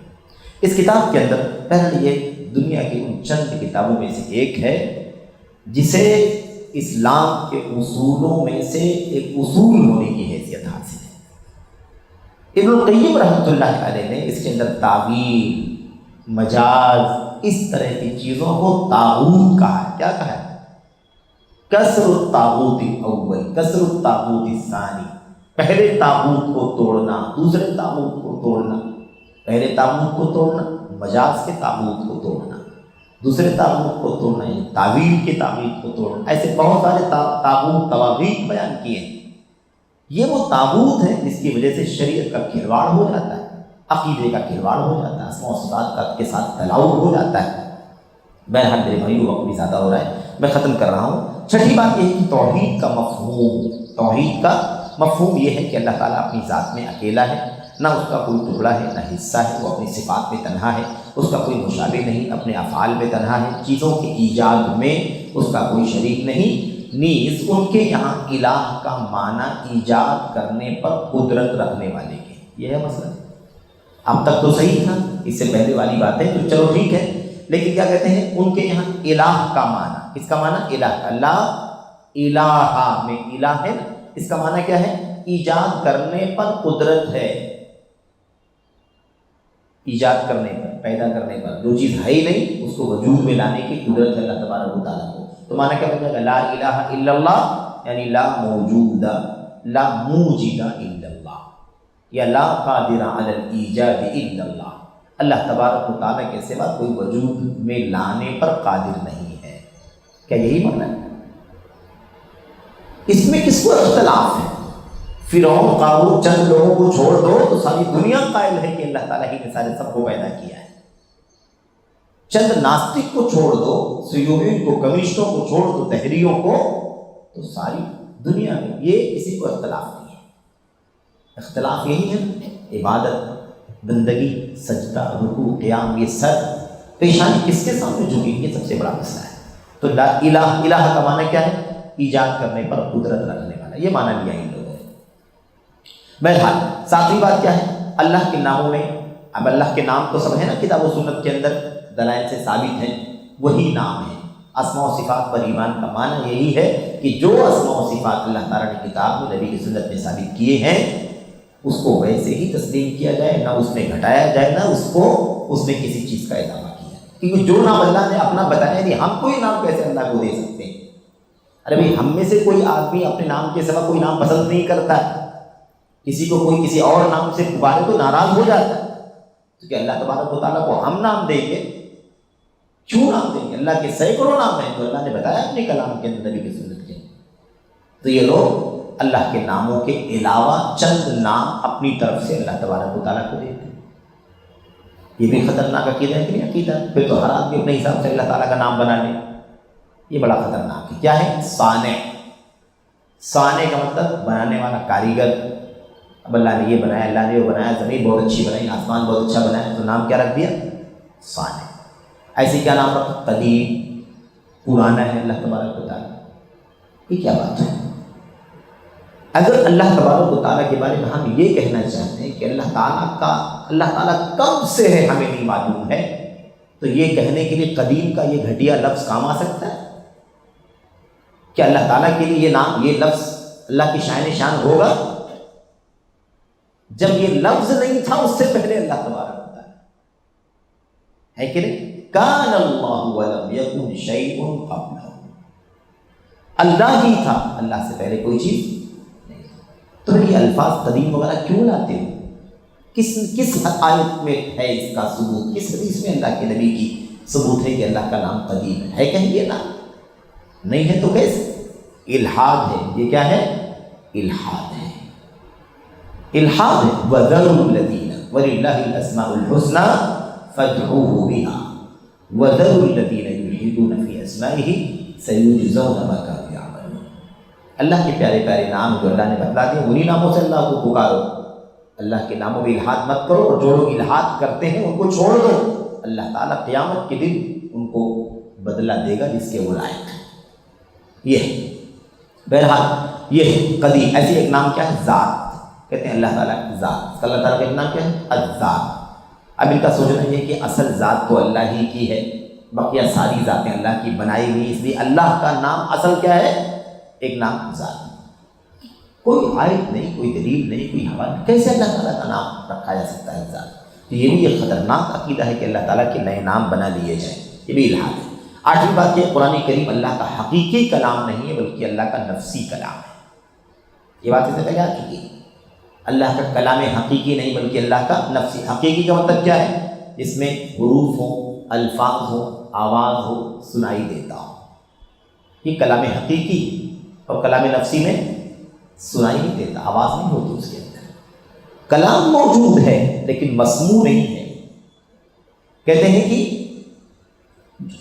اس کتاب کے اندر پہلے یہ دنیا کی ان چند کتابوں میں سے ایک ہے جسے اسلام کے اصولوں میں سے ایک اصول ہونے کی حیثیت حاصل ہے۔ ابن القیم رحمۃ اللہ علیہ نے اس کے اندر تعویل، مجاز، اس طرح کی چیزوں کو طاغوت کہا ہے۔ کیا کہا ہے؟ کسر الطاغوت الاول، کسر الطاغوت الثانی، پہلے طاغوت کو توڑنا، دوسرے طاغوت کو توڑنا، پہلے طاغوت کو توڑنا، مجاز کے طاغوت کو توڑنا، دوسرے طاغوت کو توڑنا، یعنی تعویل کے طاغوت کو توڑنا۔ ایسے بہت سارے طاغوت طواغیت بیان کیے ہیں۔ یہ وہ طاغوت ہے جس کی وجہ سے شریعت کا کھلواڑ ہو جاتا ہے، عقیدے کا کھلواڑ ہو جاتا ہے، اسماء و صفات کے ساتھ تلاؤ ہو جاتا ہے۔ بہرحال میرے بھائی وقت بھی زیادہ ہو رہا ہے، میں ختم کر رہا ہوں۔ چھٹی بات یہ ہے کہ توحید کا مفہوم یہ ہے کہ اللہ تعالیٰ اپنی ذات میں اکیلا ہے، نہ اس کا کوئی ٹکڑا ہے، نہ حصہ ہے، وہ اپنی صفات میں تنہا ہے، اس کا کوئی مشابہ نہیں، اپنے افعال میں تنہا ہے، چیزوں کے ایجاد میں اس کا کوئی شریک نہیں۔ نیز ان کے یہاں الہ کا معنی ایجاد کرنے پر قدرت رکھنے والے کے، یہ ہے مسئلہ۔ اب تک تو صحیح تھا، اس سے پہلے والی باتیں تو چلو ٹھیک ہے، لیکن کیا کہتے ہیں ان کے یہاں الہ کا معنی، اس کا معنی الہ، اللہ الہ میں الہ ہے نا، اس کا معنی کیا ہے؟ ایجاد کرنے پر قدرت ہے، ایجاد کرنے پر، پیدا کرنے پر، جو چیز ہے ہی نہیں اس کو وجود میں لانے کی قدرت ہے اللہ تبارک و تعالیٰ کو۔ تو معنی کیا بن جائے گا؟ لا الہ الا اللہ یعنی لا موجود لا موجد الا اللہ، یا لا قادر علی الایجاد الا اللہ، اللہ تبارک و تعالیٰ کے سوا کوئی وجود میں لانے پر قادر نہیں ہے۔ کیا یہی معنی ہے؟ اس میں کس کو اختلاف ہے؟ فرعون قارون چند لوگوں کو چھوڑ دو تو ساری دنیا قائل ہے کہ اللہ تعالیٰ ہی نے سارے سب کو پیدا کیا ہے۔ چند ناستک کو چھوڑ دو، سیوبین کو، کمیونسٹوں کو چھوڑ دو، تحریوں کو، تو ساری دنیا میں یہ کسی کو اختلاف نہیں ہے۔ اختلاف یہی ہے عبادت، بندگی، سجدہ، رکوع، قیام، یہ سر پیشانی کس کے سامنے جھکی، یہ سب سے بڑا مسئلہ ہے۔ تو لا الہ، الہ کا معنی کیا ہے؟ ایجاد کرنے پر قدرت رکھنے والا، یہ معنی لیا ان لوگوں نے۔ بہرحال ساتویں بات کیا ہے؟ اللہ کے ناموں میں، اب اللہ کے نام تو سب ہے نا کتاب و سنت کے اندر دلائل سے ثابت ہیں، وہی نام ہے۔ اسماء و صفات پر ایمان کا معنی یہی ہے کہ جو اسماء و صفات اللہ تعالیٰ نے کتاب میں، نبی کی سنت میں ثابت کیے ہیں، اس کو ویسے ہی تسلیم کیا جائے، نہ اس میں گھٹایا جائے، نہ اس کو اس میں کسی چیز کا اضافہ کیا جائے۔ کیونکہ جو نام اللہ نے اپنا بتایا نہیں، ہم کوئی نام کیسے اللہ کو دے سکتے ہیں؟ ارے بھائی، ہم میں سے کوئی آدمی اپنے نام کے سوا کوئی نام پسند نہیں کرتا ہے، کسی کو کوئی کسی اور نام سے پکارے تو ناراض ہو جاتا ہے، تو کہ اللہ تبارک و تعالیٰ کو ہم نام دیں گے؟ کیوں نام دیں گے؟ اللہ کے سینکڑوں نام ہیں، تو اللہ نے بتایا اپنے کلام کے اندر، نبی کی سنت کے اندر۔ تو یہ لوگ اللہ کے ناموں کے علاوہ چند نام اپنی طرف سے اللہ تبارک و تعالیٰ کو دیتے ہیں۔ یہ بھی خطرناک عقیدہ ہے کہ نہیں عقیدہ؟ پھر تو ہر آدمی اپنے حساب سے اللہ تعالیٰ کا نام بنا لے، یہ بڑا خطرناک ہے۔ کیا ہے؟ صانع۔ صانع کا مطلب بنانے والا، کاریگر۔ اب اللہ نے یہ بنایا، اللہ نے وہ بنایا، زمین بہت اچھی بنائی، آسمان بہت اچھا بنایا، تو نام کیا رکھ دیا؟ صانع۔ ایسے کیا نام رکھا؟ قدیم، پرانا ہے اللہ تبارک و تعالیٰ۔ یہ کیا بات ہے؟ اگر اللہ تبارک و تعالیٰ کے بارے میں ہم یہ کہنا چاہتے ہیں کہ اللہ تعالیٰ کب سے ہے ہمیں نہیں معلوم ہے، تو یہ کہنے کے لیے قدیم کا یہ گھٹیا لفظ کام آ سکتا ہے؟ کہ اللہ تعالیٰ کے لیے یہ نام، یہ لفظ اللہ کی شان شان ہوگا؟ جب یہ لفظ نہیں تھا اس سے پہلے اللہ تبارک و تعالیٰ ہے کہ نہیں؟ کان اللہ ولم یکن شیء قبلہ، اللہ ہی تھا، اللہ سے پہلے کوئی چیز نہیں۔ تو یہ الفاظ قدیم وغیرہ کیوں لاتے ہو؟ کس آیت میں ہے اس کا ثبوت؟ کس حدیث میں اللہ کے نبی کی ثبوت ہے کہ اللہ کا نام قدیم ہے؟ کہیں یہ نام نہیں ہے تو کیسے؟ الحاد ہے، یہ کیا ہے؟ الحاد ہے، الحاد ہے۔ وَذَرُوا الَّذِينَ وَلِلَّهِ الْأَسْمَاءُ الْحُسْنَى فَادْعُوهُ بِهَا وَذَرُوا الَّذِينَ يُلْحِدُونَ فِي أَسْمَائِهِ سَيُجْزَوْنَ مَا كَانُوا يَعْمَلُونَ۔ اللہ کے پیارے پیارے نام جو اللہ نے بتلا دیے، انہی ناموں سے اللہ کو پکارو۔ اللہ کے ناموں میں الحاد مت کرو، اور جو لوگ الحاد کرتے ہیں ان کو چھوڑ دو، اللہ تعالیٰ قیامت کے دن ان کو بدلہ دے گا جس کے وہ لائق ہیں۔ یہ بہرحال یہ قدیم۔ ایسی ایک نام کیا ہے؟ ذات، کہتے ہیں اللہ تعالیٰ کی ذات۔ اللہ تعالیٰ کا ایک نام کیا ہے؟ الذات۔ اب ان کا سوچنا یہ کہ اصل ذات تو اللہ ہی کی ہے، بقیہ ساری ذاتیں اللہ کی بنائی ہوئی، اس لیے اللہ کا نام اصل کیا ہے؟ ایک نام ذات۔ کوئی آیت نہیں، کوئی دلیل نہیں، کوئی حوالہ نہیں، کیسے اللہ تعالیٰ کا نام رکھا جا سکتا ہے ذات؟ تو یہ بھی ایک خطرناک عقیدہ ہے کہ اللہ تعالیٰ کے نئے نام بنا لیے جائیں، یہ بھی الحاد ہے۔ آٹھویں بات یہ، قرآن کریم اللہ کا حقیقی کلام نہیں ہے بلکہ اللہ کا نفسی کلام ہے۔ یہ بات اس سے پہلے آ چکی ہے، اللہ کا کلام حقیقی نہیں بلکہ اللہ کا نفسی۔ حقیقی کا مطلب کیا ہے؟ جس میں حروف ہو، الفاظ ہو، آواز ہو، سنائی دیتا ہو، یہ کلام حقیقی۔ اور کلام نفسی میں سنائی نہیں دیتا، آواز نہیں ہوتی اس کے اندر، کلام موجود ہے لیکن مسموع نہیں ہے۔ کہتے ہیں کہ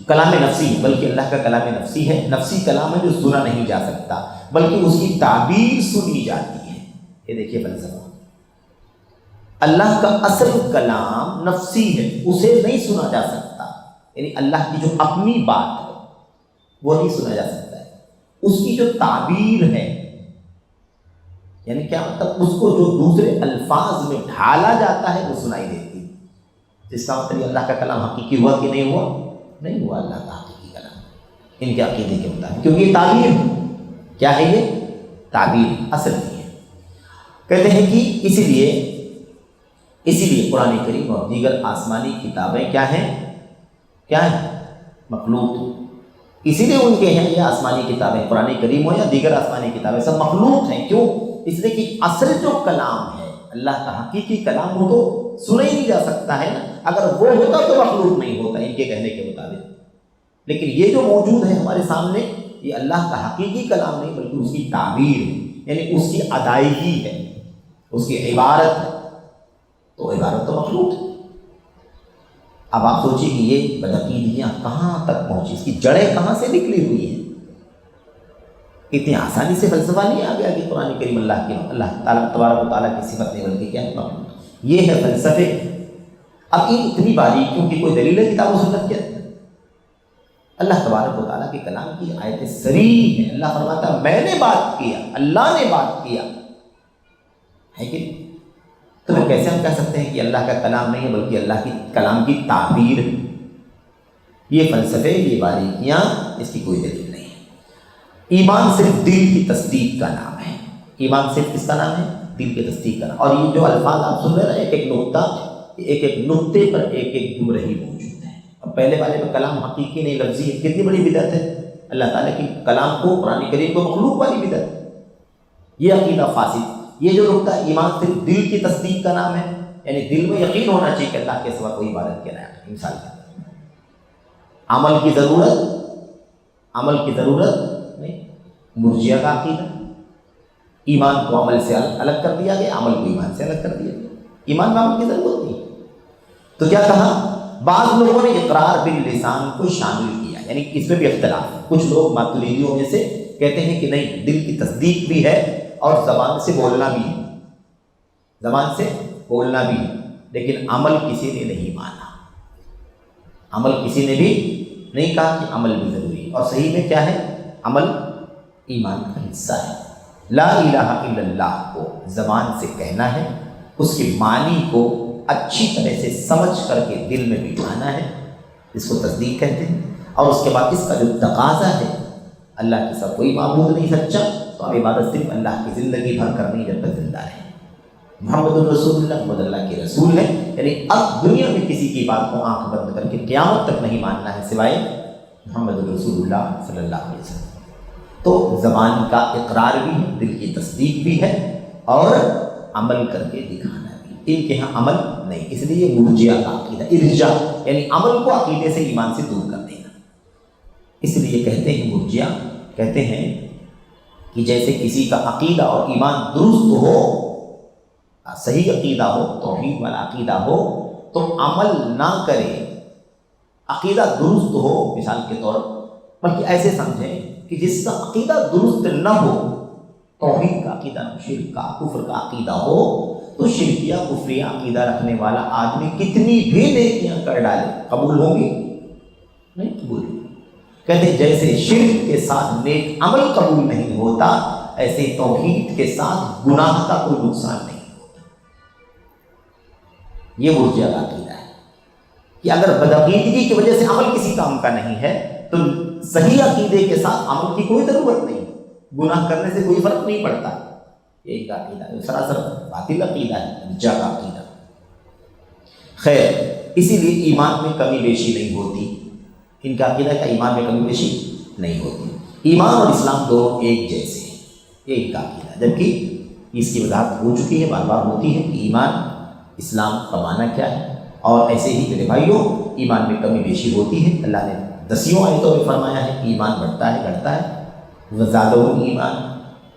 کلام نفسی، بلکہ اللہ کا کلام نفسی ہے، نفسی کلام ہے جو سنا نہیں جا سکتا بلکہ اس کی تعبیر سنی جاتی ہے۔ یہ دیکھیے فلسفہ، اللہ کا اصل کلام نفسی ہے، اسے نہیں سنا جا سکتا، یعنی اللہ کی جو اپنی بات ہے وہ نہیں سنا جا سکتا ہے، اس کی جو تعبیر ہے، یعنی کیا مطلب، اس کو جو دوسرے الفاظ میں ڈھالا جاتا ہے وہ سنائی دیتی ہے۔ جس کا مطلب اللہ کا کلام حقیقی ہوا کہ نہیں ہوا؟ نہیں ہوا اللہ کا حقیقی کلام ان کے عقیدے کے مطابق، کیونکہ یہ تعبیر ہے۔ کیا ہے یہ؟ تعبیر، اصل نہیں ہے۔ کہتے ہیں کہ اسی لیے قرآن کریم اور دیگر آسمانی کتابیں کیا ہیں؟ کیا ہیں؟ مخلوق۔ اسی لیے ان کے ہیں یہ آسمانی کتابیں، قرآن کریم ہو یا دیگر آسمانی کتابیں، سب مخلوق ہیں۔ کیوں؟ اس لیے کہ اصل جو کلام ہے اللہ کا حقیقی کلام، وہ تو سنا ہی نہیں جا سکتا ہے نا، اگر وہ ہوتا تو مخلوق نہیں ہوتا ان کے کہنے کے مطابق۔ لیکن یہ جو موجود ہے ہمارے سامنے، یہ اللہ کا حقیقی کلام نہیں بلکہ اس کی تعبیر ہے، یعنی اس کی ادائیگی ہے، اس کی عبارت ہے، تو عبارت تو مخلوق ہے۔ اب آپ سوچیے کہ یہ بدعقیدیاں کہاں تک پہنچی، اس کی جڑیں کہاں سے نکلی ہوئی ہیں۔ اتنی آسانی سے فلسفہ نہیں آ گیا کہ قرآن کریم اللہ تعالیٰ تبارک و تعالیٰ کی صفت نہیں بلکہ کیا ہے، یہ ہے فلسفے۔ اب ان اتنی باریکیوں کی کوئی دلیل ہے کتاب و سنت کے اندر؟ اللہ تبارک و تعالیٰ کے کلام کی آیت صریح ہے، اللہ فرماتا ہے میں نے بات کیا، اللہ نے بات کیا ہے کہ تو پھر کیسے ہم کہہ سکتے ہیں کہ اللہ کا کلام نہیں ہے بلکہ اللہ کی کلام کی تعبیر ہے؟ یہ فلسفے، یہ باریکیاں، اس کی کوئی دلیل نہیں ہے۔ ایمان صرف دل کی تصدیق کا نام ہے، ایمان صرف کس کا نام ہے؟ دل کی تصدیق کا نام۔ اور یہ جو الفاظ آپ سن رہے ہیں، ایک ایک نقطہ، ایک ایک نقطے پر ایک ایک گمراہی موجود ہے۔ اب پہلے والے میں کلام حقیقی نہیں لفظی ہے، کتنی بڑی بدعت ہے، اللہ تعالیٰ کی کلام کو، قرآن کریم کو مخلوق والی بدعت، یہ عقیدہ فاسد۔ یہ جو نقطہ ایمان صرف دل کی تصدیق کا نام ہے، یعنی دل میں یقین ہونا چاہیے کہ اللہ کے سوا کوئی عبادت کیا ہے، مثال کے عمل کی ضرورت، عمل کی ضرورت نہیں، مرجیہ کا عقیدہ، ایمان کو عمل سے الگ کر دیا گیا، عمل کو ایمان سے الگ کر دیا گیا، ایمان میں عمل کی ضرورت نہیں۔ تو کیا کہا؟ بعض لوگوں نے اقرار باللسان کو شامل کیا، یعنی اس میں بھی اختلاف ہے۔ کچھ لوگ ماتریدیوں میں سے کہتے ہیں کہ نہیں، دل کی تصدیق بھی ہے اور زبان سے بولنا بھی ہے، زبان سے بولنا بھی ہے، لیکن عمل کسی نے نہیں مانا، عمل کسی نے بھی نہیں کہا کہ عمل بھی ضروری ہے۔ اور صحیح میں کیا ہے؟ عمل ایمان کا حصہ ہے۔ لا الہ الا اللہ کو زبان سے کہنا ہے، اس کے معنی کو اچھی طرح سے سمجھ کر کے دل میں بٹھانا ہے، اس کو تصدیق کہتے ہیں۔ اور اس کے بعد اس کا جو تقاضا ہے، اللہ کے ساتھ کوئی معبود نہیں سچا، تو اب عبادت صرف اللہ کی زندگی بھر کرنی جب تک زندہ رہے۔ محمد الرسول اللہ، محمد اللہ کے رسول ہے، یعنی اب دنیا میں کسی کی بات کو آنکھ بند کر کے قیامت تک نہیں ماننا ہے سوائے محمد الرسول اللہ صلی اللہ علیہ وسلم۔ تو زبان کا اقرار بھی ہے، دل کی تصدیق بھی ہے، اور عمل کر کے دکھانا بھی۔ ان کے ہاں عمل نہیں، اس لیے یہ مرجیہ کا عقیدہ، ارجاء یعنی عمل کو عقیدے سے، ایمان سے دور کر دینا۔ اس لیے کہتے ہیں مرجیہ، کہتے ہیں کہ جیسے کسی کا عقیدہ اور ایمان درست ہو، صحیح عقیدہ ہو، توحید والا عقیدہ ہو، تو عمل نہ کرے، عقیدہ درست ہو، مثال کے طور بلکہ ایسے سمجھیں کہ جس کا عقیدہ درست نہ ہو، توحید کا عقیدہ، شرک کا، کفر کا عقیدہ ہو، تو شرکیہ کفریہ عقیدہ رکھنے والا آدمی کتنی بھی نیکیاں کر ڈالے، قبول ہوگی نہیں؟ قبول ہوگی۔ کہتے ہیں جیسے شرک کے ساتھ نیک عمل قبول نہیں ہوتا، ایسے توحید کے ساتھ گناہ کا کوئی نقصان نہیں ہوتا۔ یہ مرجیہ کا عقیدہ ہے کہ اگر بدعقیدگی کی وجہ سے عمل کسی کام کا نہیں ہے تو صحیح عقیدے کے ساتھ عمل کی کوئی ضرورت نہیں، گناہ کرنے سے کوئی فرق نہیں پڑتا۔ یہ ایک عقیدہ ہے، سراسر باطل عقیدہ ہے، مرجیہ کا عقیدہ۔ خیر، اسی لیے ایمان میں کمی بیشی نہیں ہوتی، ان کا عقیدہ کا ایمان میں کمی بیشی نہیں ہوتی۔ ایمان اور اسلام دونوں ایک جیسے ہیں، یہ ان کا عقیدہ، جبکہ اس کی وضاحت ہو چکی ہے، بار بار ہوتی ہے کہ ایمان اسلام کا معنی کیا ہے۔ اور ایسے ہی میرے بھائیوں، ایمان میں کمی بیشی ہوتی ہے، اللہ نے 10 آیتوں میں فرمایا ہے کہ ایمان بڑھتا ہے گھٹتا ہے، وزادہم ایمان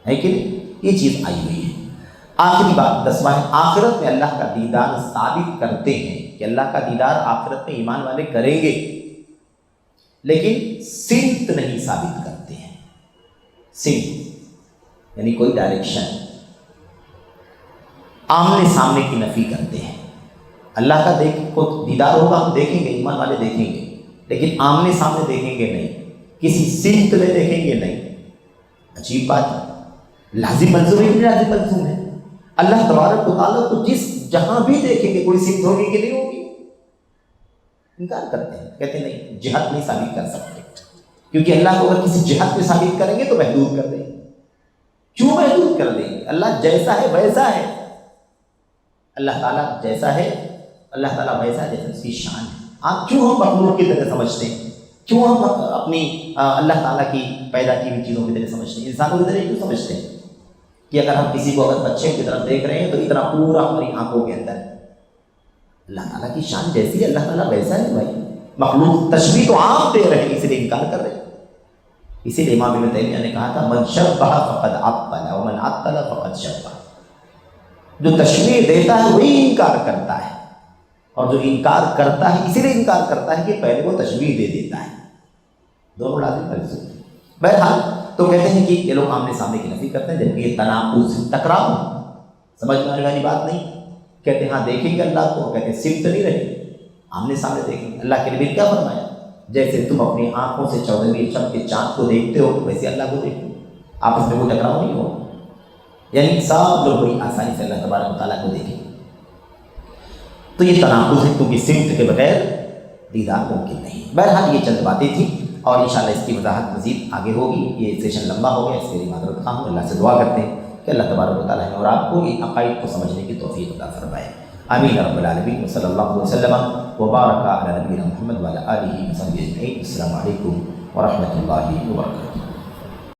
ہے کہ نہیں، یہ چیز آئی ہوئی ہے۔ آخری بات 10واں ہے، آخرت میں اللہ کا دیدار ثابت کرتے ہیں کہ اللہ کا دیدار آخرت میں ایمان والے کریں گے، لیکن سمت نہیں ثابت کرتے ہیں۔ سمت یعنی کوئی ڈائریکشن، آمنے سامنے کی نفی کرتے ہیں۔ اللہ کا کو دیدار ہوگا، ہم دیکھیں گے، ایمان والے دیکھیں گے، لیکن آمنے سامنے دیکھیں گے نہیں، کسی سمت میں دیکھیں گے نہیں۔ عجیب بات ہے، لازم ملزوم ہے، لازم ملزوم ہے۔ اللہ تبارک و تعالیٰ کو جہاں بھی دیکھیں گے کوئی سمت ہوگی کہ نہیں ہوگی؟ انکار کرتے ہیں، کہتے ہیں نہیں، جہت نہیں ثابت کر سکتے، کیونکہ اللہ کو اگر کسی جہت میں ثابت کریں گے تو محدود کر دیں گے۔ کیوں محدود کر دیں گے؟ اللہ جیسا ہے ویسا ہے، اللہ تعالیٰ جیسا ہے، اللہ تعالیٰ ویسا ہے جیسا اس کی شان ہے۔ آپ کیوں ہم مخلوق کی طرح سمجھتے ہیں کیوں ہم اپنی اللہ تعالیٰ کی پیدا کی ہوئی چیزوں کی طرح سمجھتے ہیں، انسانوں کی طرح کیوں سمجھتے ہیں کہ اگر ہم کسی کو اگر بچے کی طرف دیکھ رہے ہیں تو اتنا پورا ہماری آنکھوں کے اندر، اللہ تعالیٰ کی شان جیسی ہے اللہ تعالیٰ ویسا ہے بھائی، مخلوق تشبیہ تو آپ دے رہے ہیں اس لیے انکار کر رہے ہیں۔ اسی لیے امام ابن تیمیہ نے کہا تھا من شبہ فقد عطل ومن عطل فقد شبہ، جو تشبیہ دیتا ہے وہی انکار کرتا ہے، اور جو انکار کرتا ہے اسی لیے انکار کرتا ہے کہ پہلے وہ تشبیہ دے دیتا ہے، دونوں لازم ملزوم ہیں۔ بہرحال تو کہتے ہیں کہ یہ لوگ آمنے سامنے کی نفی کرتے ہیں، جبکہ یہ تناقض ٹکراؤ سمجھ میں آنے والی بات نہیں۔ کہتے ہیں ہاں دیکھیں گے اللہ کو، کہتے ہیں صفت نہیں رہے، آمنے سامنے دیکھیں گے۔ اللہ کے نبی نے کیا فرمایا؟ جیسے تم اپنی آنکھوں سے 14ویں شب کے چاند کو دیکھتے ہو ویسے اللہ کو دیکھو، آپس میں کوئی ٹکراؤ نہیں ہو، یعنی سب لوگ بڑی آسانی سے اللہ تبارک و تعالیٰ کو دیکھیں۔ تو یہ تناقض ہے کیونکہ صفت کے بغیر دیدار ممکن نہیں۔ بہرحال یہ چند باتیں تھیں اور انشاءاللہ اس کی وضاحت مزید آگے ہوگی۔ یہ سیشن لمبا ہو گیا، اس کے لیے معذرت خواہ ہوں۔ اللہ سے دعا کرتے ہیں کہ اللہ تبارک و تعالیٰ ہمیں اور آپ کو ان عقائد کو سمجھنے کی توفیق عطا فرمائے۔ آمین رب العالمین، صلی اللہ علیہ وسلم وبارک علی نبینا محمد وعلی آلہ وصحبہ اجمعین۔ السلام علیکم ورحمۃ اللہ وبرکاتہ۔